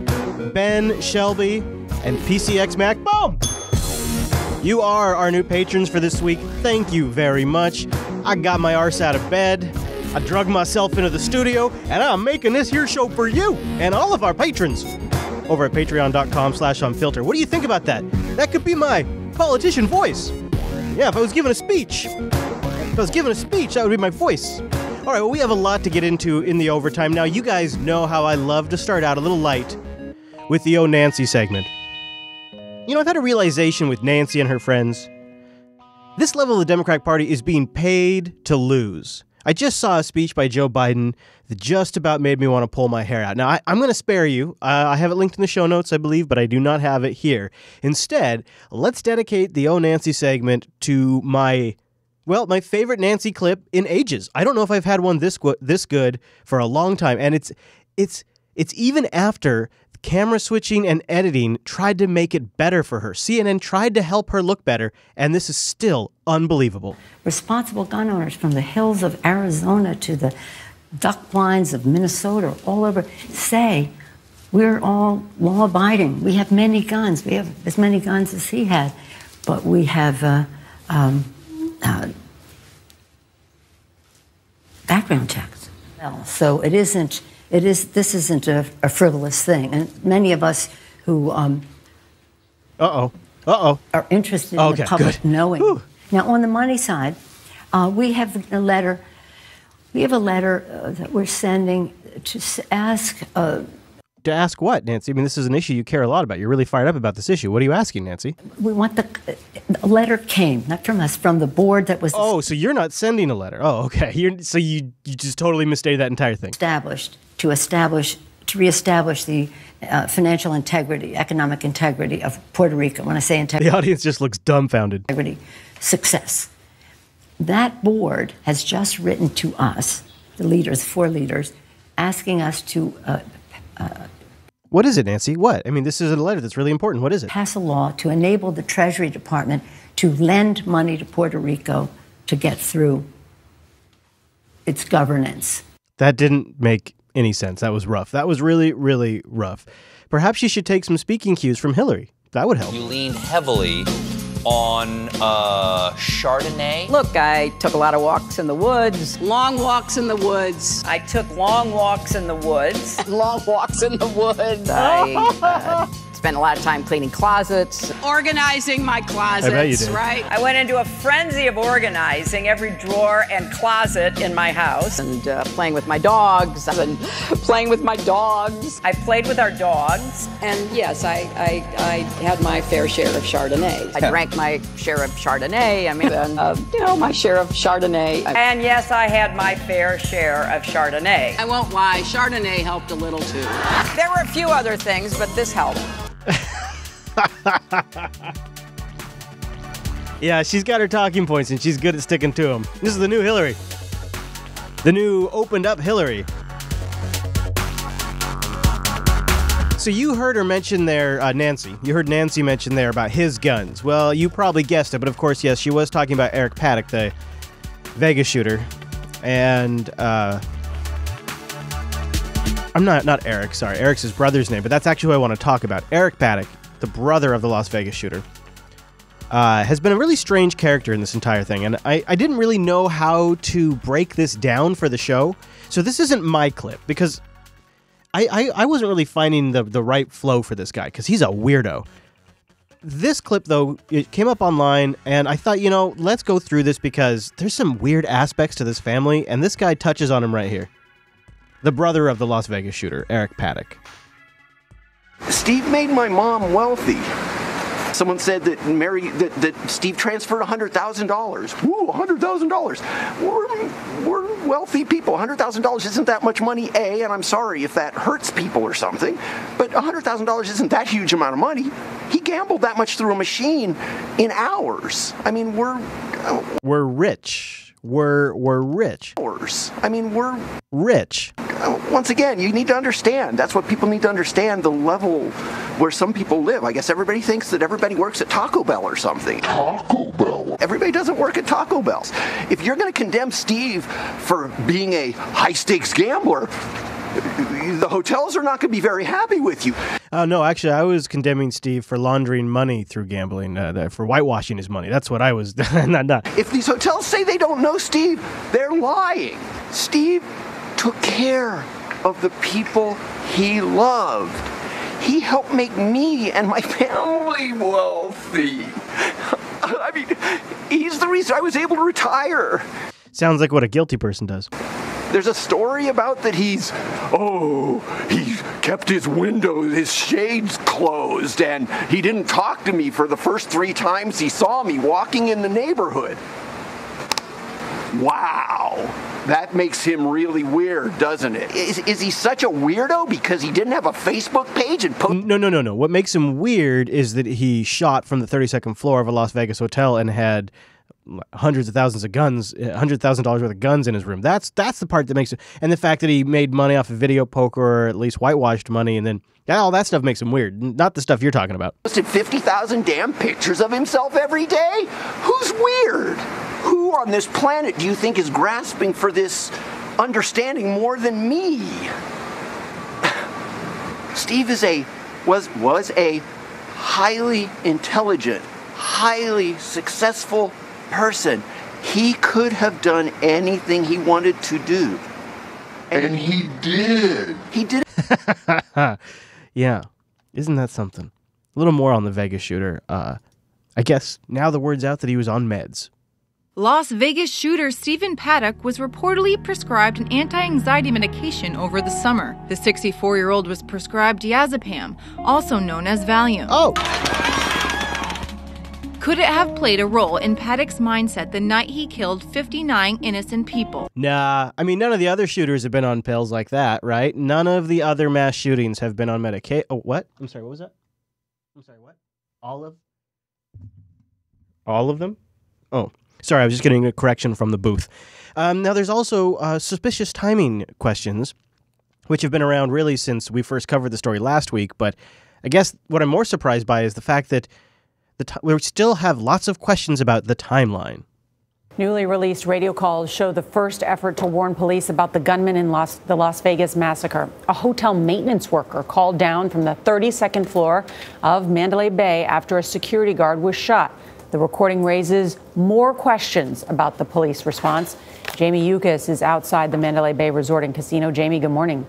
Speaker 1: Ben, Shelby, and PCX Mac. Boom! You are our new patrons for this week. Thank you very much. I got my arse out of bed. I drug myself into the studio, and I'm making this here show for you and all of our patrons. Over at patreon.com/unfiltered. What do you think about that? That could be my politician voice. Yeah, if I was giving a speech. That would be my voice. All right, well, we have a lot to get into in the overtime. Now, you guys know how I love to start out a little light with the Oh Nancy segment. You know, I've had a realization with Nancy and her friends. This level of the Democratic Party is being paid to lose. I just saw a speech by Joe Biden that just about made me want to pull my hair out. Now, I'm going to spare you. I have it linked in the show notes, I believe, but I do not have it here. Instead, let's dedicate the Oh Nancy segment to my favorite Nancy clip in ages. I don't know if I've had one this good for a long time, and it's even after camera switching and editing tried to make it better for her. CNN tried to help her look better, and this is still unbelievable.
Speaker 9: Responsible gun owners from the hills of Arizona to the duck lines of Minnesota, all over, say we're all law-abiding. We have many guns. We have as many guns as he had, but we have background checks. So this isn't a frivolous thing, and many of us who are interested in the public knowing. Whew. Now, on the money side, we have a letter. We have a letter that we're sending to ask.
Speaker 1: To ask what, Nancy? I mean, this is an issue you care a lot about. You're really fired up about this issue. What are you asking, Nancy?
Speaker 9: We want the letter came, not from us, from the board that was...
Speaker 1: Oh, so you're not sending a letter. Oh, okay. You just totally misstated that entire thing.
Speaker 9: To reestablish the financial integrity, economic integrity of Puerto Rico. When I say integrity...
Speaker 1: The audience just looks dumbfounded.
Speaker 9: Integrity, success. That board has just written to us, the leaders, 4 leaders, asking us to...
Speaker 1: What is it, Nancy? What? I mean, this is a letter that's really important. What is it?
Speaker 9: Pass a law to enable the Treasury Department to lend money to Puerto Rico to get through its governance.
Speaker 1: That didn't make any sense. That was rough. That was really, really rough. Perhaps you should take some speaking cues from Hillary. That would help.
Speaker 10: You leaned heavily on Chardonnay.
Speaker 16: Look, I took a lot of walks in the woods.
Speaker 12: Long walks in the woods.
Speaker 16: I took long walks in the woods.
Speaker 12: Long walks in the woods.
Speaker 16: I spent a lot of time cleaning closets.
Speaker 12: Organizing my closets,
Speaker 1: I bet you did.
Speaker 12: Right?
Speaker 16: I went into a frenzy of organizing every drawer and closet in my house. And playing with my dogs. I played with our dogs.
Speaker 12: And yes, I had my fair share of Chardonnay.
Speaker 16: I drank my share of Chardonnay. I mean, my share of Chardonnay. And yes, I had my fair share of Chardonnay.
Speaker 12: I won't lie, Chardonnay helped a little too.
Speaker 16: There were a few other things, but this helped.
Speaker 1: Yeah, she's got her talking points and she's good at sticking to them. This is the new Hillary. The new opened up Hillary. So you heard her mention there, Nancy. You heard Nancy mention there about his guns. Well, you probably guessed it, but of course, yes, she was talking about Eric Paddock, the Vegas shooter. And, I'm not Eric, sorry. Eric's his brother's name, but that's actually who I want to talk about. Eric Paddock, the brother of the Las Vegas shooter, has been a really strange character in this entire thing, and I didn't really know how to break this down for the show, so this isn't my clip, because I wasn't really finding the right flow for this guy, because he's a weirdo. This clip, though, it came up online, and I thought, let's go through this, because there's some weird aspects to this family, and this guy touches on him right here. The brother of the Las Vegas shooter, Eric Paddock.
Speaker 13: Steve made my mom wealthy. Someone said that that Steve transferred $100,000. Woo, $100,000. wealthy people. $100,000 isn't that much money, A, and I'm sorry if that hurts people or something, but $100,000 isn't that huge amount of money. He gambled that much through a machine in hours. I mean, we're
Speaker 1: rich. We're rich.
Speaker 13: I mean, we're
Speaker 1: rich.
Speaker 13: Once again, you need to understand. That's what people need to understand, the level where some people live. I guess everybody thinks that everybody works at Taco Bell or something. Taco Bell? Everybody doesn't work at Taco Bell. If you're going to condemn Steve for being a high-stakes gambler, the hotels are not going to be very happy with you.
Speaker 1: No, actually, I was condemning Steve for laundering money through gambling, for whitewashing his money. That's what I was. not.
Speaker 13: If these hotels say they don't know Steve, they're lying. Steve took care of the people he loved. He helped make me and my family wealthy. I mean, he's the reason I was able to retire.
Speaker 1: Sounds like what a guilty person does.
Speaker 13: There's a story about that he kept his windows, his shades closed, and he didn't talk to me for the first 3 times he saw me walking in the neighborhood. Wow. That makes him really weird, doesn't it? Is he such a weirdo because he didn't have a Facebook page and post?
Speaker 1: No. What makes him weird is that he shot from the 32nd floor of a Las Vegas hotel and had hundreds of thousands of guns, $100,000 worth of guns in his room. That's the part that makes it, and the fact that he made money off of video poker, or at least whitewashed money, and then all that stuff makes him weird. Not the stuff you're talking about.
Speaker 13: Posted 50,000 damn pictures of himself every day? Who's weird? Who on this planet do you think is grasping for this understanding more than me? Steve was a highly intelligent, highly successful person. He could have done anything he wanted to do. And he did. He did.
Speaker 1: Yeah. Isn't that something? A little more on the Vegas shooter. I guess now the word's out that he was on meds.
Speaker 2: Las Vegas shooter Stephen Paddock was reportedly prescribed an anti-anxiety medication over the summer. The 64-year-old was prescribed diazepam, also known as Valium.
Speaker 1: Oh!
Speaker 2: Could it have played a role in Paddock's mindset the night he killed 59 innocent people?
Speaker 1: Nah, I mean, none of the other shooters have been on pills like that, right? None of the other mass shootings have been on medication. Oh, what? I'm sorry, what was that? I'm sorry, what? All of them? Oh, sorry, I was just getting a correction from the booth. Now, there's also suspicious timing questions, which have been around really since we first covered the story last week, but I guess what I'm more surprised by is the fact that we still have lots of questions about the timeline.
Speaker 19: Newly released radio calls show the first effort to warn police about the gunman in the Las Vegas massacre. A hotel maintenance worker called down from the 32nd floor of Mandalay Bay after a security guard was shot. The recording raises more questions about the police response. Jamie Yukas is outside the Mandalay Bay Resort and Casino. Jamie, good morning.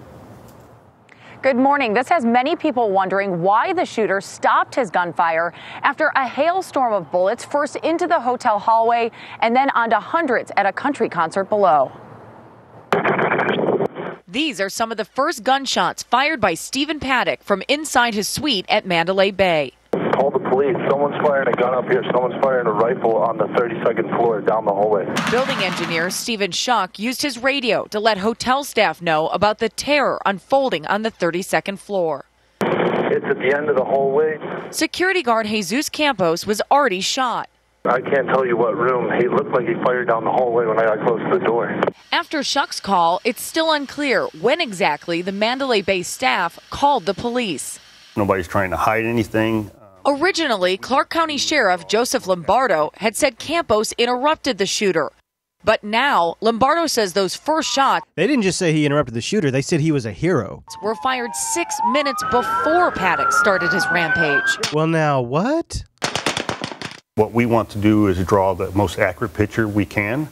Speaker 11: Good morning. This has many people wondering why the shooter stopped his gunfire after a hailstorm of bullets first into the hotel hallway and then onto hundreds at a country concert below.
Speaker 14: These are some of the first gunshots fired by Stephen Paddock from inside his suite at Mandalay Bay.
Speaker 15: Call the police. Someone's firing a gun up here. Someone's firing a rifle on the 32nd floor down the hallway.
Speaker 14: Building engineer Stephen Schuck used his radio to let hotel staff know about the terror unfolding on the 32nd floor.
Speaker 15: It's at the end of the hallway.
Speaker 14: Security guard Jesus Campos was already shot.
Speaker 15: I can't tell you what room. He looked like he fired down the hallway when I got close to the door.
Speaker 14: After Schuck's call, it's still unclear when exactly the Mandalay Bay staff called the police.
Speaker 17: Nobody's trying to hide anything.
Speaker 14: Originally, Clark County Sheriff Joseph Lombardo had said Campos interrupted the shooter. But now, Lombardo says those first shots...
Speaker 1: They didn't just say he interrupted the shooter, they said he was a hero.
Speaker 14: ...were fired 6 minutes before Paddock started his rampage.
Speaker 1: Well, now, what?
Speaker 17: What we want to do is draw the most accurate picture we can.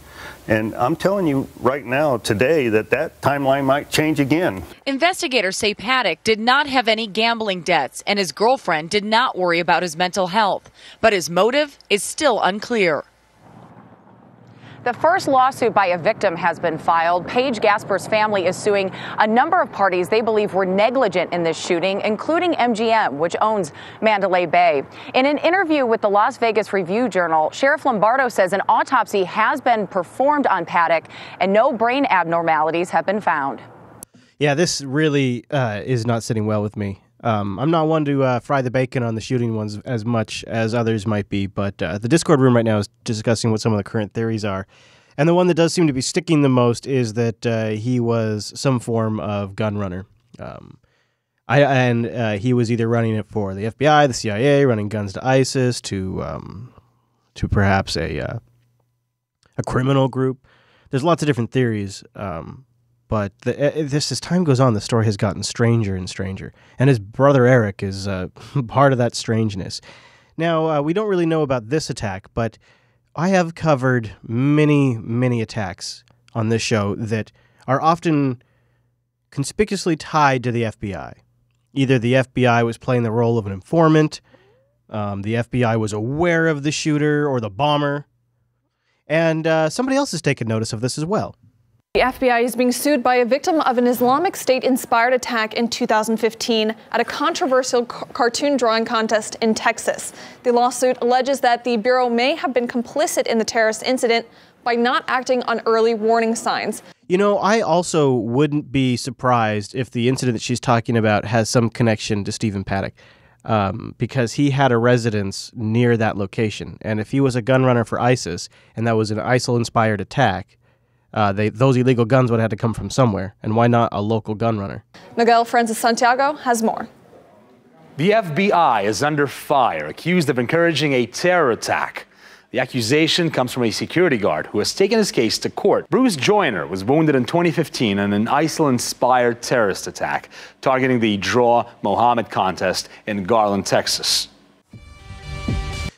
Speaker 17: And I'm telling you right now, today, that timeline might change again.
Speaker 14: Investigators say Paddock did not have any gambling debts, and his girlfriend did not worry about his mental health. But his motive is still unclear.
Speaker 11: The first lawsuit by a victim has been filed. Paige Gasper's family is suing a number of parties they believe were negligent in this shooting, including MGM, which owns Mandalay Bay. In an interview with the Las Vegas Review-Journal, Sheriff Lombardo says an autopsy has been performed on Paddock and no brain abnormalities have been found.
Speaker 1: Yeah, this really is not sitting well with me. I'm not one to fry the bacon on the shooting ones as much as others might be, but the Discord room right now is discussing what some of the current theories are. And the one that does seem to be sticking the most is that he was some form of gun runner. He was either running it for the FBI, the CIA, running guns to ISIS, to perhaps a criminal group. There's lots of different theories. But as time goes on, the story has gotten stranger and stranger. And his brother Eric is part of that strangeness. Now, we don't really know about this attack, but I have covered many, many attacks on this show that are often conspicuously tied to the FBI. Either the FBI was playing the role of an informant, the FBI was aware of the shooter or the bomber, and somebody else has taken notice of this as well.
Speaker 18: The FBI is being sued by a victim of an Islamic State-inspired attack in 2015 at a controversial cartoon drawing contest in Texas. The lawsuit alleges that the Bureau may have been complicit in the terrorist incident by not acting on early warning signs.
Speaker 1: You know, I also wouldn't be surprised if the incident that she's talking about has some connection to Stephen Paddock, because he had a residence near that location. And if he was a gun runner for ISIS and that was an ISIL-inspired attack, those illegal guns would have had to come from somewhere, and why not a local gun runner?
Speaker 18: Miguel Francis Santiago has more.
Speaker 20: The FBI is under fire, accused of encouraging a terror attack. The accusation comes from a security guard who has taken his case to court. Bruce Joyner was wounded in 2015 in an ISIL-inspired terrorist attack targeting the Draw Mohammed contest in Garland, Texas.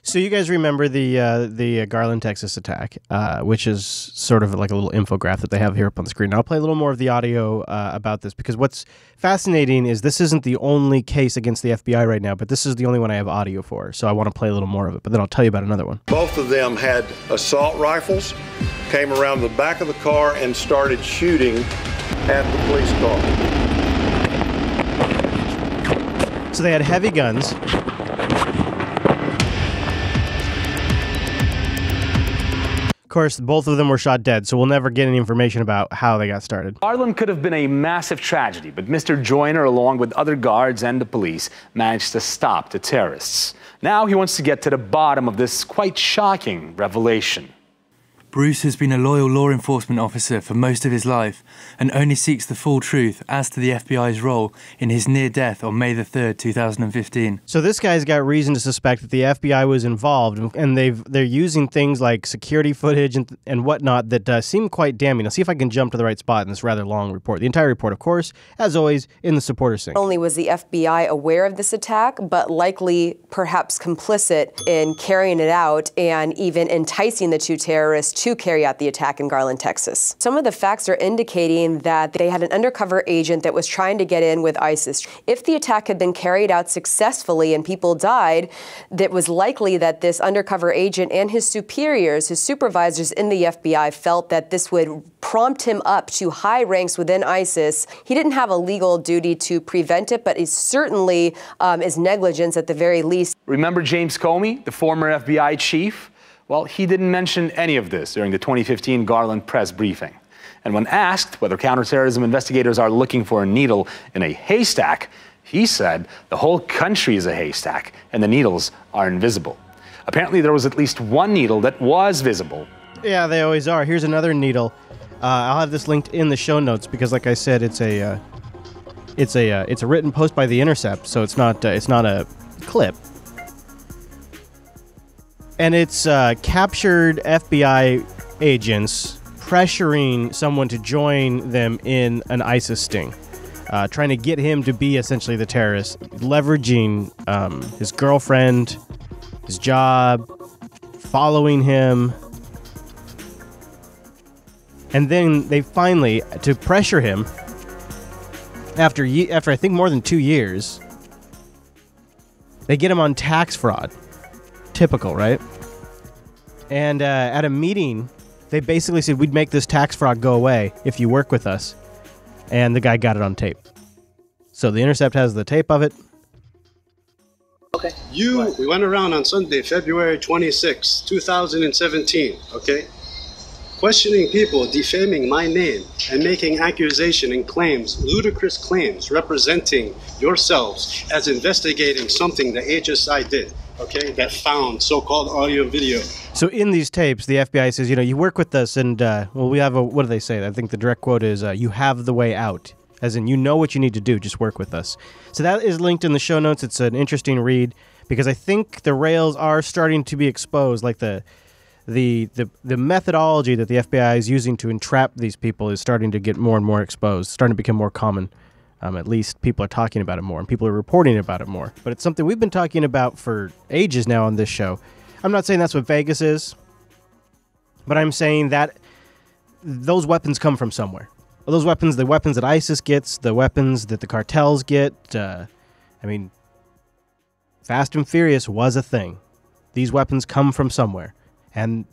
Speaker 1: So you guys remember the Garland, Texas attack, which is sort of like a little infograph that they have here up on the screen. I'll play a little more of the audio about this, because what's fascinating is this isn't the only case against the FBI right now, but this is the only one I have audio for, so I want to play a little more of it, but then I'll tell you about another one.
Speaker 21: Both of them had assault rifles, came around the back of the car and started shooting at the police car.
Speaker 1: So they had heavy guns. Of course, both of them were shot dead, so we'll never get any information about how they got started.
Speaker 20: Garland could have been a massive tragedy, but Mr. Joyner, along with other guards and the police, managed to stop the terrorists. Now he wants to get to the bottom of this quite shocking revelation.
Speaker 22: Bruce has been a loyal law enforcement officer for most of his life and only seeks the full truth as to the FBI's role in his near death on May the 3rd, 2015.
Speaker 1: So this guy's got reason to suspect that the FBI was involved, and they're using things like security footage and whatnot that seem quite damning. I'll see if I can jump to the right spot in this rather long report. The entire report, of course, as always, in the supporters section.
Speaker 23: Not only was the FBI aware of this attack, but likely perhaps complicit in carrying it out and even enticing the two terrorists to carry out the attack in Garland, Texas. Some of the facts are indicating that they had an undercover agent that was trying to get in with ISIS. If the attack had been carried out successfully and people died, it was likely that this undercover agent and his superiors, his supervisors in the FBI, felt that this would prompt him up to high ranks within ISIS. He didn't have a legal duty to prevent it, but it certainly is negligence at the very least.
Speaker 20: Remember James Comey, the former FBI chief? Well, he didn't mention any of this during the 2015 Garland press briefing. And when asked whether counterterrorism investigators are looking for a needle in a haystack, he said the whole country is a haystack and the needles are invisible. Apparently, there was at least one needle that was visible.
Speaker 1: Yeah, they always are. Here's another needle. I'll have this linked in the show notes because, like I said, it's a written post by The Intercept, so it's not a clip. And it's captured FBI agents pressuring someone to join them in an ISIS sting, trying to get him to be essentially the terrorist, leveraging his girlfriend, his job, following him. And then they finally, to pressure him, after I think more than 2 years, they get him on tax fraud. Typical, right? And at a meeting They basically said, we'd make this tax fraud go away if you work with us. And the guy got it on tape. So The Intercept has the tape of it.
Speaker 3: Okay. We went around on Sunday, February 26, 2017, okay? Questioning people, defaming my name, and making accusation and claims, ludicrous claims, representing yourselves as investigating something the HSI did, okay, that found so-called audio and video.
Speaker 1: So in these tapes, the FBI says, you work with us and, we have what do they say? I think the direct quote is, you have the way out. As in, you know what you need to do, just work with us. So that is linked in the show notes. It's an interesting read because I think the rails are starting to be exposed, like the methodology that the FBI is using to entrap these people is starting to get more and more exposed, starting to become more common. At least people are talking about it more and people are reporting about it more. But it's something we've been talking about for ages now on this show. I'm not saying that's what Vegas is, but I'm saying that those weapons come from somewhere. Those weapons, the weapons that ISIS gets, the weapons that the cartels get. Fast and Furious was a thing. These weapons come from somewhere. And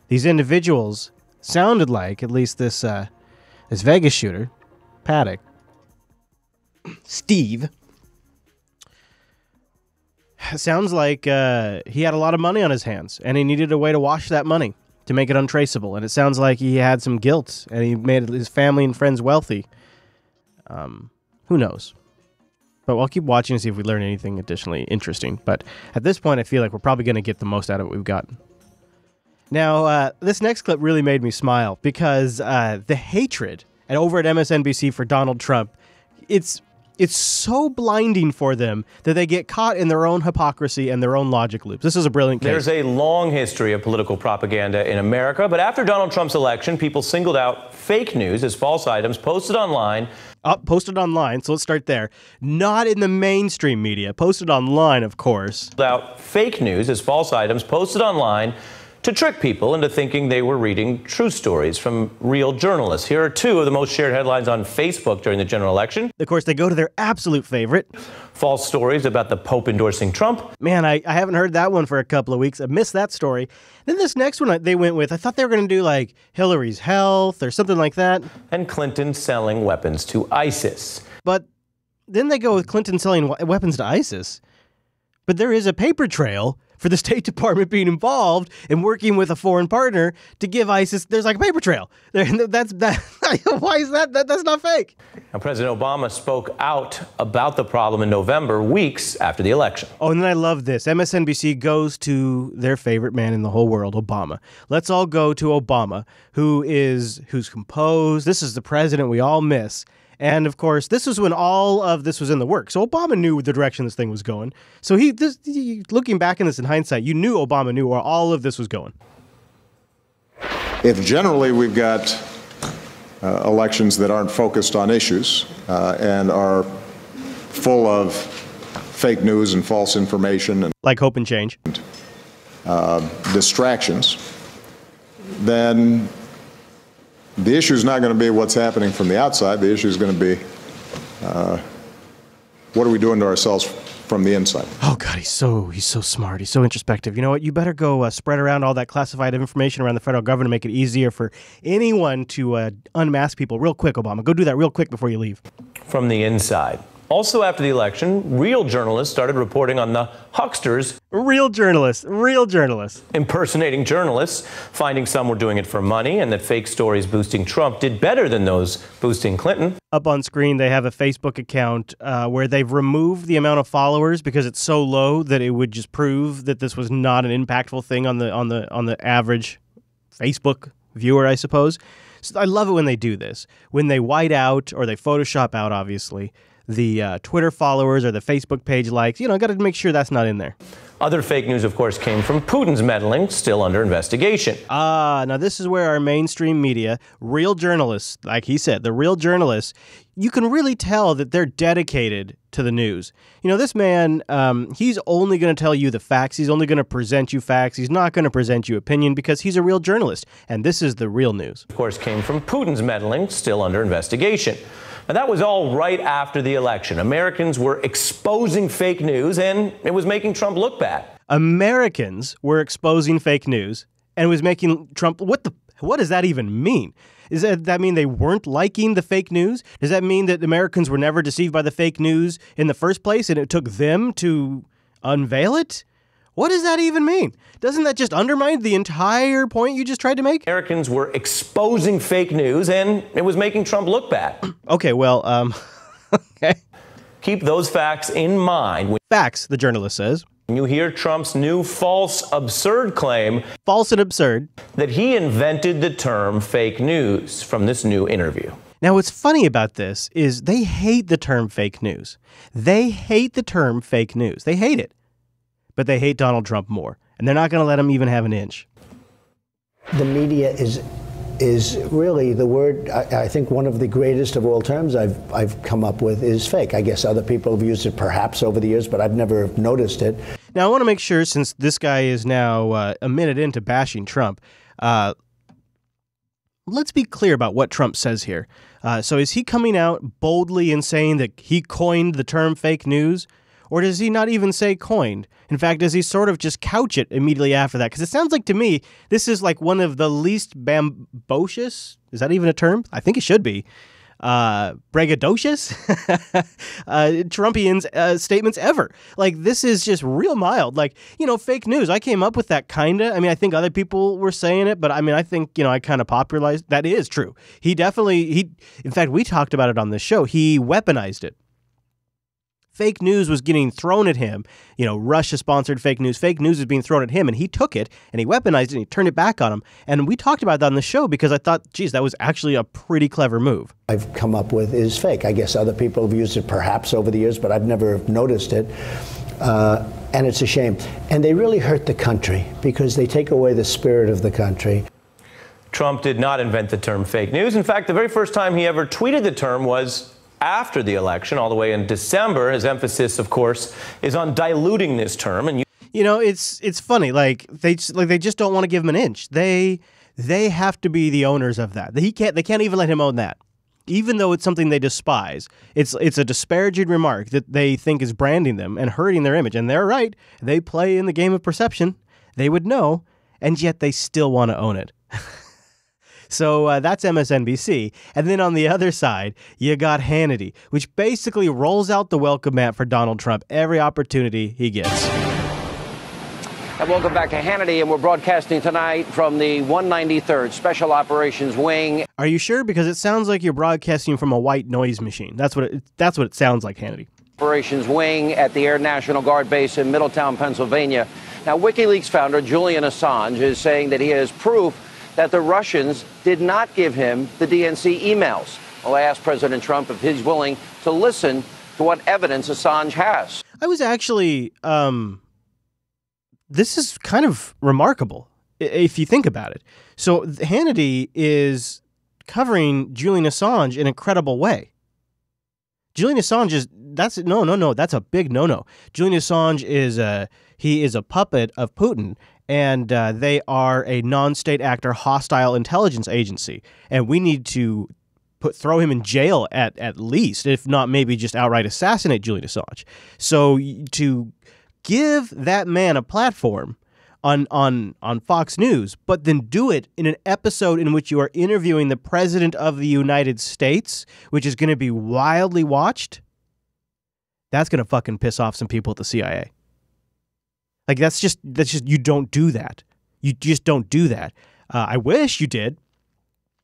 Speaker 1: these individuals sounded like, at least this Vegas shooter, Paddock, Steve, sounds like he had a lot of money on his hands, and he needed a way to wash that money to make it untraceable. And it sounds like he had some guilt, and he made his family and friends wealthy. Who knows? But we'll keep watching to see if we learn anything additionally interesting. But at this point, I feel like we're probably going to get the most out of what we've gotten. Now, this next clip really made me smile because the hatred over at MSNBC for Donald Trump, it's so blinding for them that they get caught in their own hypocrisy and their own logic loops. This is a brilliant case.
Speaker 4: There's a long history of political propaganda in America, but after Donald Trump's election, people singled out fake news as false items posted online.
Speaker 1: Posted online, so let's start there. Not in the mainstream media. Posted online, of course.
Speaker 4: Out fake news as false items posted online to trick people into thinking they were reading true stories from real journalists. Here are two of the most shared headlines on Facebook during the general election.
Speaker 1: Of course, they go to their absolute favorite.
Speaker 4: False stories about the Pope endorsing Trump.
Speaker 1: Man, I haven't heard that one for a couple of weeks. I missed that story. Then this next one they went with, I thought they were going to do like Hillary's health or something like that.
Speaker 4: And Clinton selling weapons to ISIS.
Speaker 1: But then they go with Clinton selling weapons to ISIS. But there is a paper trail for the State Department being involved and working with a foreign partner to give ISIS, there's like a paper trail. Why is that? That's not fake.
Speaker 4: Now, President Obama spoke out about the problem in November, weeks after the election.
Speaker 1: Oh, and then I love this. MSNBC goes to their favorite man in the whole world, Obama. Let's all go to Obama, who's composed. This is the president we all miss. And, of course, this was when all of this was in the works. So Obama knew the direction this thing was going. So looking back in this in hindsight, you knew Obama knew where all of this was going.
Speaker 5: If generally we've got elections that aren't focused on issues and are full of fake news and false information. And
Speaker 1: like hope and change.
Speaker 5: Distractions, then the issue is not going to be what's happening from the outside. The issue is going to be what are we doing to ourselves from the inside.
Speaker 1: Oh, God, he's so smart. He's so introspective. You know what? You better go spread around all that classified information around the federal government to make it easier for anyone to unmask people real quick, Obama. Go do that real quick before you leave.
Speaker 4: From the inside. Also after the election, real journalists started reporting on the hucksters.
Speaker 1: Real journalists.
Speaker 4: Impersonating journalists, finding some were doing it for money and that fake stories boosting Trump did better than those boosting Clinton.
Speaker 1: Up on screen, they have a Facebook account where they've removed the amount of followers because it's so low that it would just prove that this was not an impactful thing on the average Facebook viewer, I suppose. So I love it when they do this. When they white out or they Photoshop out, obviously, the Twitter followers or the Facebook page likes, I got to make sure that's not in there.
Speaker 4: Other fake news, of course, came from Putin's meddling, still under investigation.
Speaker 1: Now this is where our mainstream media, real journalists, like he said, the real journalists, you can really tell that they're dedicated to the news. This man, he's only going to tell you the facts. He's only going to present you facts. He's not going to present you opinion because he's a real journalist. And this is the real news.
Speaker 4: Of course, came from Putin's meddling, still under investigation. And that was all right after the election. Americans were exposing fake news, and it was making Trump look bad.
Speaker 1: Americans were exposing fake news, and it was making Trump... What does that even mean? Does that mean they weren't liking the fake news? Does that mean that Americans were never deceived by the fake news in the first place and it took them to unveil it? What does that even mean? Doesn't that just undermine the entire point you just tried to make?
Speaker 4: Americans were exposing fake news, and it was making Trump look bad.
Speaker 1: Okay, well, okay.
Speaker 4: Keep those facts in mind.
Speaker 1: Facts, the journalist says.
Speaker 4: When you hear Trump's new false, absurd claim.
Speaker 1: False and absurd.
Speaker 4: That he invented the term fake news from this new interview.
Speaker 1: Now, what's funny about this is they hate the term fake news. They hate the term fake news. They hate it. But they hate Donald Trump more. And they're not going to let him even have an inch.
Speaker 6: The media is really the word, I think one of the greatest of all terms I've come up with is fake. I guess other people have used it perhaps over the years, but I've never noticed it.
Speaker 1: Now, I want to make sure, since this guy is now a minute into bashing Trump, let's be clear about what Trump says here. So is he coming out boldly and saying that he coined the term fake news? Or does he not even say coined? In fact, does he sort of just couch it immediately after that? Because it sounds like to me, this is like one of the least bambocious, is that even a term? I think it should be. Braggadocious Trumpian statements ever. Like, this is just real mild. Like, fake news. I came up with that kinda. I mean, I think other people were saying it, but I mean, I think, I kind of popularized. That is true. In fact, we talked about it on this show. He weaponized it. Fake news was getting thrown at him. Russia-sponsored fake news. Fake news was being thrown at him, and he took it, and he weaponized it, and he turned it back on him. And we talked about that on the show because I thought, geez, that was actually a pretty clever move.
Speaker 6: I've come up with is fake. I guess other people have used it perhaps over the years, but I've never noticed it. And it's a shame. And they really hurt the country because they take away the spirit of the country.
Speaker 4: Trump did not invent the term fake news. In fact, the very first time he ever tweeted the term was after the election, all the way in December. His emphasis, of course, is on diluting this term. And
Speaker 1: it's funny. Like they just don't want to give him an inch. They have to be the owners of that. They can't even let him own that, even though it's something they despise. It's a disparaging remark that they think is branding them and hurting their image. And they're right. They play in the game of perception. They would know, and yet they still want to own it. So that's MSNBC. And then on the other side, you got Hannity, which basically rolls out the welcome mat for Donald Trump every opportunity he gets.
Speaker 7: And welcome back to Hannity, and we're broadcasting tonight from the 193rd Special Operations Wing.
Speaker 1: Are you sure? Because it sounds like you're broadcasting from a white noise machine. That's what it sounds like, Hannity.
Speaker 7: Operations Wing at the Air National Guard base in Middletown, Pennsylvania. Now, WikiLeaks founder Julian Assange is saying that he has proof that the Russians did not give him the DNC emails. Well, I asked President Trump if he's willing to listen to what evidence Assange has.
Speaker 1: I was actually, this is kind of remarkable if you think about it. So Hannity is covering Julian Assange in a credible way. Julian Assange that's a big no-no. Julian Assange is a puppet of Putin. And they are a non-state actor, hostile intelligence agency. And we need to throw him in jail at least, if not maybe just outright assassinate Julian Assange. So to give that man a platform on Fox News, but then do it in an episode in which you are interviewing the President of the United States, which is going to be wildly watched, that's going to fucking piss off some people at the CIA. Like, that's just, you don't do that. You just don't do that. I wish you did.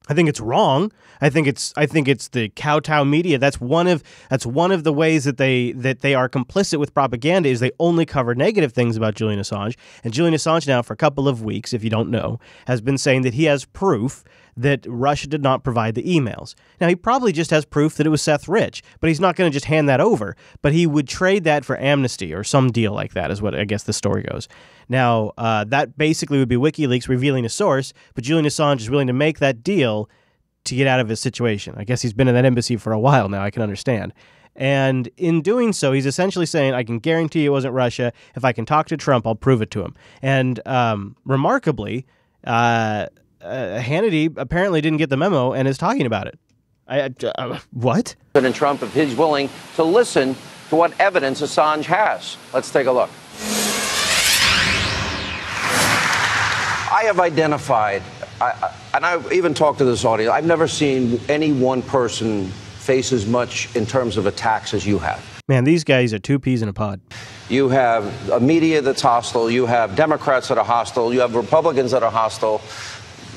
Speaker 1: I think it's wrong. I think it's the kowtow media. That's one of the ways that they are complicit with propaganda is they only cover negative things about Julian Assange. And Julian Assange now, for a couple of weeks, if you don't know, has been saying that he has proof that Russia did not provide the emails. Now, he probably just has proof that it was Seth Rich, but he's not going to just hand that over. But he would trade that for amnesty or some deal like that is what I guess the story goes. Now, that basically would be WikiLeaks revealing a source, but Julian Assange is willing to make that deal to get out of his situation. I guess he's been in that embassy for a while now, I can understand. And in doing so, he's essentially saying, I can guarantee it wasn't Russia. If I can talk to Trump, I'll prove it to him. And remarkably, Hannity apparently didn't get the memo and is talking about it. What?
Speaker 7: President Trump, if he's willing to listen to what evidence Assange has. Let's take a look. I have identified and I've even talked to this audience, I've never seen any one person face as much in terms of attacks as you have.
Speaker 1: Man, these guys are two peas in a pod.
Speaker 7: You have a media that's hostile. You have Democrats that are hostile. You have Republicans that are hostile.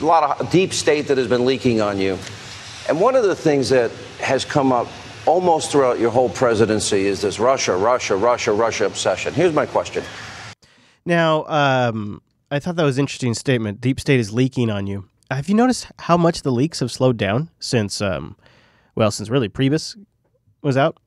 Speaker 7: A lot of deep state that has been leaking on you. And one of the things that has come up almost throughout your whole presidency is this Russia obsession. Here's my question.
Speaker 1: Now, I thought that was an interesting statement. Deep state is leaking on you. Have you noticed how much the leaks have slowed down since, since really Priebus was out?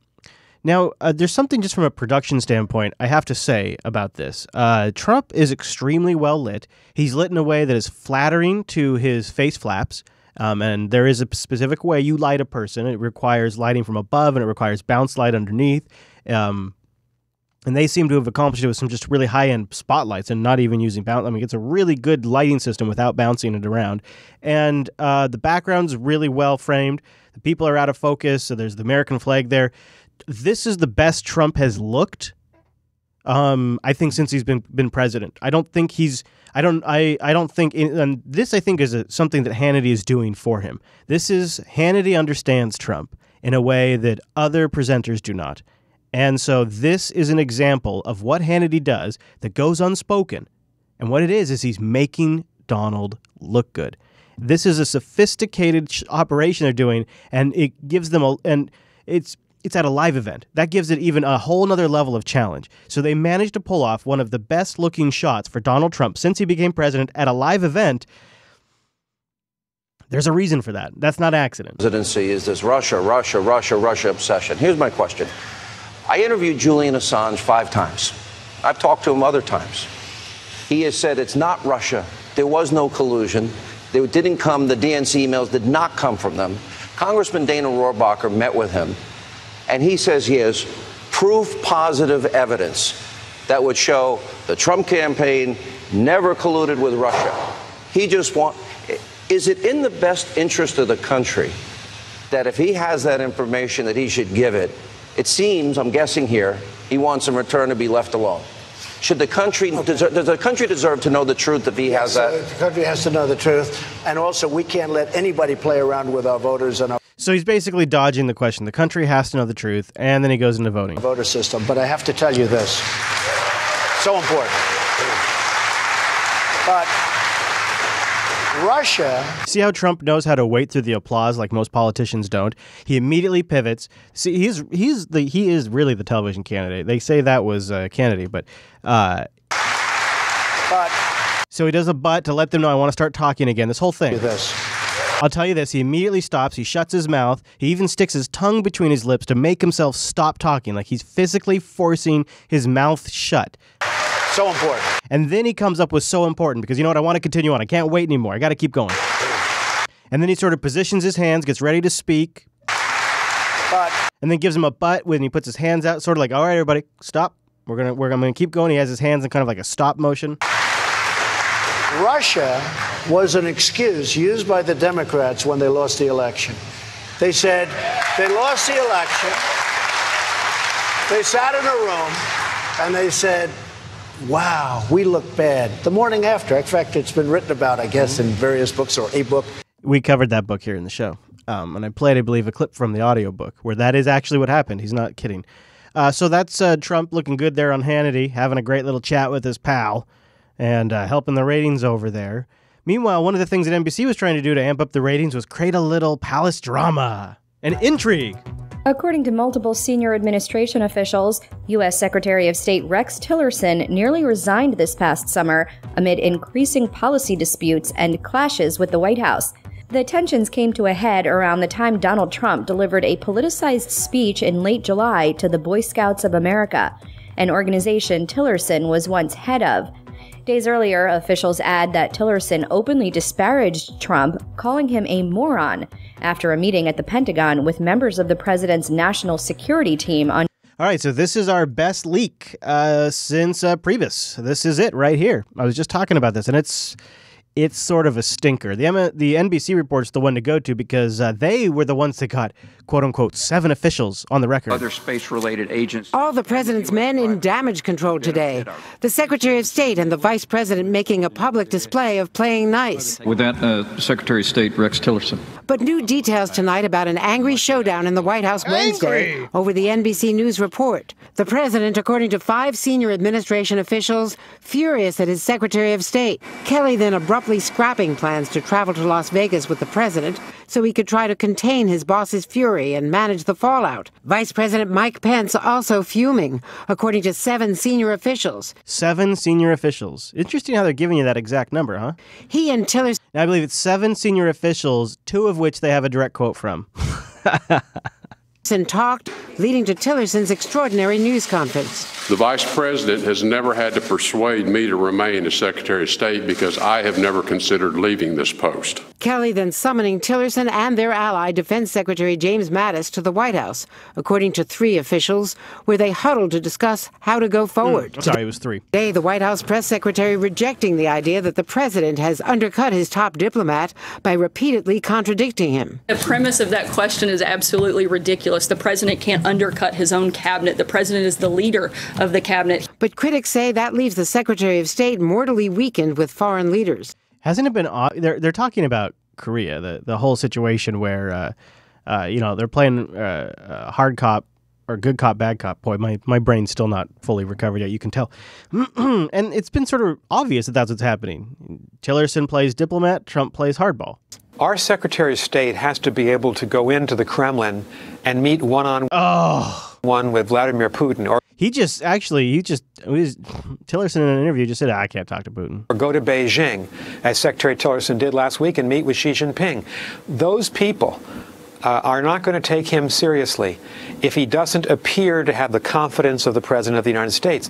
Speaker 1: Now, there's something just from a production standpoint I have to say about this. Trump is extremely well lit. He's lit in a way that is flattering to his face flaps. And there is a specific way you light a person. It requires lighting from above, and it requires bounce light underneath. And they seem to have accomplished it with some just really high-end spotlights and not even using bounce. I mean, it's a really good lighting system without bouncing it around. And the background's really well framed. The people are out of focus, so there's the American flag there. This is the best Trump has looked, I think, since he's been president. I don't think he's... I don't think, and this I think is something that Hannity is doing for him. Hannity understands Trump in a way that other presenters do not. And so this is an example of what Hannity does that goes unspoken. And what it is he's making Donald look good. This is a sophisticated operation they're doing, and it gives them it's at a live event. That gives it even a whole nother level of challenge. So they managed to pull off one of the best looking shots for Donald Trump since he became president at a live event. There's a reason for that. That's not accident.
Speaker 7: Presidency is this Russia obsession. Here's my question. I interviewed Julian Assange 5 times. I've talked to him other times. He has said it's not Russia. There was no collusion. They didn't come. The DNC emails did not come from them. Congressman Dana Rohrabacher met with him. And he says he has proof positive evidence that would show the Trump campaign never colluded with Russia. Is it in the best interest of the country that if he has that information that he should give it? It seems, I'm guessing here, he wants in return to be left alone. Does the country deserve to know the truth if he has that?
Speaker 6: The country has to know the truth. And also, we can't let anybody play around with our voters and our...
Speaker 1: So he's basically dodging the question. The country has to know the truth, and then he goes into voting.
Speaker 6: Voter system. But I have to tell you this. So important. But Russia...
Speaker 1: See how Trump knows how to wait through the applause like most politicians don't? He immediately pivots. See, he is really the television candidate. They say that was Kennedy, but... So he does a but to let them know I want to start talking again. This whole thing. I'll tell you this, he immediately stops, he shuts his mouth, he even sticks his tongue between his lips to make himself stop talking, like he's physically forcing his mouth shut.
Speaker 6: So important.
Speaker 1: And then he comes up with so important, because you know what, I want to continue on, I can't wait anymore, I got to keep going. And then he sort of positions his hands, gets ready to speak, and then gives him a butt when he puts his hands out, sort of like, all right, everybody, stop, I'm gonna keep going. He has his hands in kind of like a stop motion.
Speaker 6: Russia was an excuse used by the Democrats when they lost the election. They said they lost the election. They sat in a room and they said, wow, we look bad. The morning after, in fact, it's been written about, I guess, in various books or a book.
Speaker 1: We covered that book here in the show. And I played, I believe, a clip from the audiobook where that is actually what happened. He's not kidding. So that's Trump looking good there on Hannity, having a great little chat with his pal. And helping the ratings over there. Meanwhile, one of the things that NBC was trying to do to amp up the ratings was create a little palace drama and intrigue.
Speaker 8: According to multiple senior administration officials, U.S. Secretary of State Rex Tillerson nearly resigned this past summer amid increasing policy disputes and clashes with the White House. The tensions came to a head around the time Donald Trump delivered a politicized speech in late July to the Boy Scouts of America, an organization Tillerson was once head of. Days earlier, officials add that Tillerson openly disparaged Trump, calling him a moron, after a meeting at the Pentagon with members of the president's national security team on...
Speaker 1: All right, so this is our best leak since Priebus. This is it right here. I was just talking about this, and it's sort of a stinker. The NBC report's the one to go to because they were the ones that got, quote unquote, 7 officials on the record.
Speaker 9: Other space-related agents.
Speaker 10: All the president's men in damage control today. The Secretary of State and the Vice President making a public display of playing nice.
Speaker 9: With that, Secretary of State Rex Tillerson.
Speaker 10: But new details tonight about an angry showdown in the White House Wednesday over the NBC News report. The president, according to 5 senior administration officials, furious at his Secretary of State. Kelly then abruptly scrapping plans to travel to Las Vegas with the president so he could try to contain his boss's fury and manage the fallout. Vice President Mike Pence also fuming, according to 7 senior officials.
Speaker 1: 7 senior officials. Interesting how they're giving you that exact number, huh?
Speaker 10: He and Tillerson...
Speaker 1: Now, I believe it's 7 senior officials, 2 of which they have a direct quote from.
Speaker 10: Talked, leading to Tillerson's extraordinary news conference.
Speaker 12: The vice president has never had to persuade me to remain as Secretary of State because I have never considered leaving this post.
Speaker 10: Kelly then summoning Tillerson and their ally, Defense Secretary James Mattis, to the White House, according to 3 officials, where they huddled to discuss how to go forward.
Speaker 1: Sorry, it was 3.
Speaker 10: Today, the White House press secretary rejecting the idea that the president has undercut his top diplomat by repeatedly contradicting him.
Speaker 24: The premise of that question is absolutely ridiculous. The president can't undercut his own cabinet. The president is the leader of the cabinet.
Speaker 10: But critics say that leaves the Secretary of State mortally weakened with foreign leaders.
Speaker 1: Hasn't it been they're talking about Korea, the whole situation where they're playing hard cop or good cop, bad cop. Boy, my brain's still not fully recovered yet, you can tell. And it's been sort of obvious that that's what's happening. Tillerson plays diplomat, Trump plays hardball.
Speaker 25: Our Secretary of State has to be able to go into the Kremlin and meet one-on-one with Vladimir Putin.
Speaker 1: Tillerson in an interview just said, I can't talk to Putin.
Speaker 25: Or go to Beijing, as Secretary Tillerson did last week, and meet with Xi Jinping. Those people are not going to take him seriously if he doesn't appear to have the confidence of the President of the United States.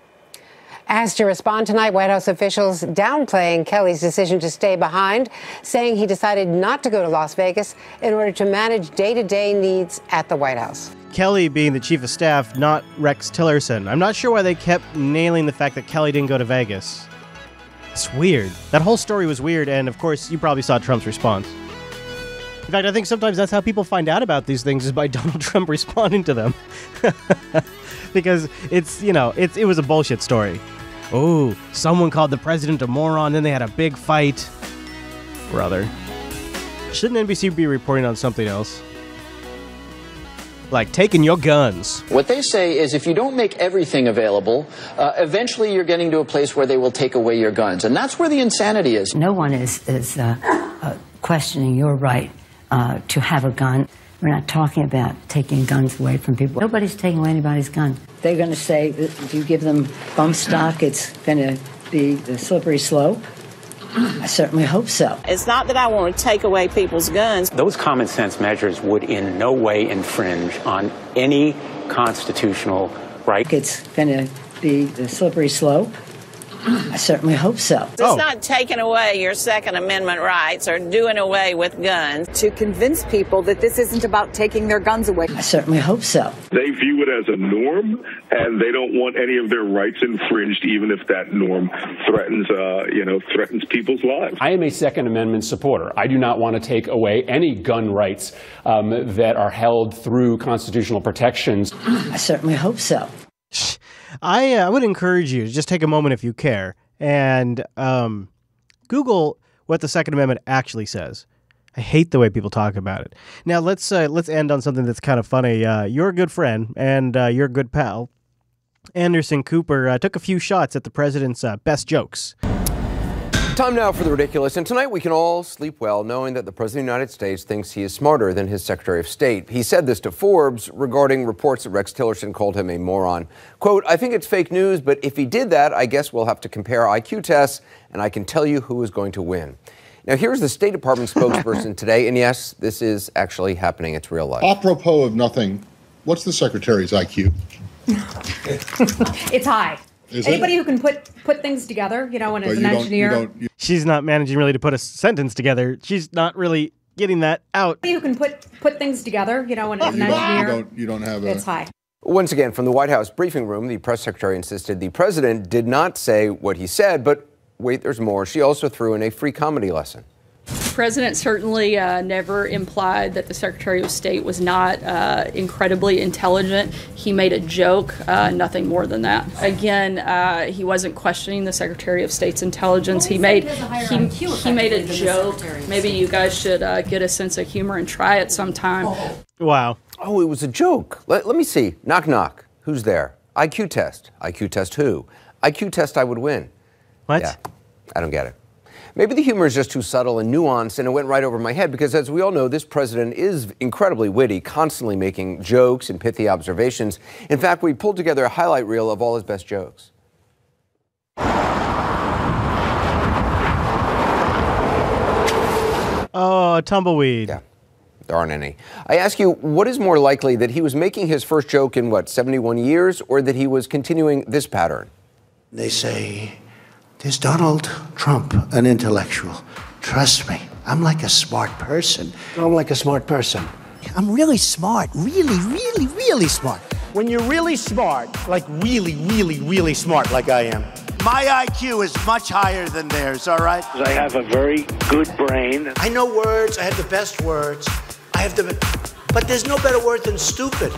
Speaker 10: Asked to respond tonight, White House officials downplaying Kelly's decision to stay behind, saying he decided not to go to Las Vegas in order to manage day-to-day needs at the White House.
Speaker 1: Kelly being the chief of staff, not Rex Tillerson. I'm not sure why they kept nailing the fact that Kelly didn't go to Vegas. It's weird. That whole story was weird, and of course, you probably saw Trump's response. In fact, I think sometimes that's how people find out about these things, is by Donald Trump responding to them. Because it was a bullshit story. Oh, someone called the president a moron, then they had a big fight. Brother. Shouldn't NBC be reporting on something else? Like taking your guns.
Speaker 26: What they say is if you don't make everything available, eventually you're getting to a place where they will take away your guns. And that's where the insanity is.
Speaker 27: No one is questioning your right to have a gun. We're not talking about taking guns away from people. Nobody's taking away anybody's gun. They're going to say that if you give them bump stock, it's going to be the slippery slope. I certainly hope so.
Speaker 28: It's not that I want to take away people's guns.
Speaker 29: Those common sense measures would in no way infringe on any constitutional right.
Speaker 27: It's going to be the slippery slope. I certainly hope so.
Speaker 28: It's not taking away your Second Amendment rights or doing away with guns.
Speaker 30: To convince people that this isn't about taking their guns away.
Speaker 27: I certainly hope so.
Speaker 31: They view it as a norm, and they don't want any of their rights infringed, even if that norm threatens people's lives.
Speaker 32: I am a Second Amendment supporter. I do not want to take away any gun rights that are held through constitutional protections.
Speaker 27: I certainly hope so.
Speaker 1: I would encourage you to just take a moment if you care and Google what the Second Amendment actually says. I hate the way people talk about it. Now let's end on something that's kind of funny. Your good friend and your good pal, Anderson Cooper, took a few shots at the president's best jokes.
Speaker 33: Time now for the ridiculous, and tonight we can all sleep well knowing that the President of the United States thinks he is smarter than his Secretary of State. He said this to Forbes regarding reports that Rex Tillerson called him a moron. Quote, I think it's fake news, but if he did that, I guess we'll have to compare IQ tests, and I can tell you who is going to win. Now, here's the State Department spokesperson today, and yes, this is actually happening. It's real life.
Speaker 5: Apropos of nothing, what's the Secretary's IQ?
Speaker 34: It's high.
Speaker 5: Is
Speaker 34: Anybody who can put things together, and as an engineer.
Speaker 1: She's not managing really to put a sentence together. She's not really getting that out.
Speaker 34: Anybody who can put things together, and as an engineer.
Speaker 5: You don't have
Speaker 34: It's high.
Speaker 33: Once again, from the White House briefing room, the press secretary insisted the president did not say what he said, but wait, there's more. She also threw in a free comedy lesson.
Speaker 24: The president certainly never implied that the Secretary of State was not incredibly intelligent. He made a joke, nothing more than that. Again, he wasn't questioning the Secretary of State's intelligence. He made a joke. Maybe you guys should get a sense of humor and try it sometime.
Speaker 1: Wow.
Speaker 33: Oh, it was a joke. Let me see. Knock, knock. Who's there? IQ test. IQ test who? IQ test I would win.
Speaker 1: What?
Speaker 33: Yeah, I don't get it. Maybe the humor is just too subtle and nuanced, and it went right over my head because, as we all know, this president is incredibly witty, constantly making jokes and pithy observations. In fact, we pulled together a highlight reel of all his best jokes.
Speaker 1: Oh, tumbleweed.
Speaker 33: Yeah, there aren't any. I ask you, what is more likely, that he was making his first joke in, 71 years, or that he was continuing this pattern?
Speaker 6: They say, is Donald Trump an intellectual? Trust me, I'm like a smart person. I'm like a smart person.
Speaker 2: I'm really smart, really smart.
Speaker 3: When you're really smart, like really smart like I am, my IQ is much higher than theirs, all right?
Speaker 11: I have a very good brain.
Speaker 3: I know words, I have the best words. But there's no better word than stupid.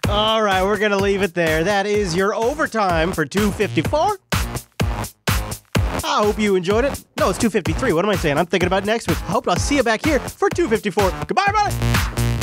Speaker 1: All right, we're going to leave it there. That is your overtime for 254. I hope you enjoyed it. No, it's 253. What am I saying? I'm thinking about next week. I hope I'll see you back here for 254. Goodbye, everybody.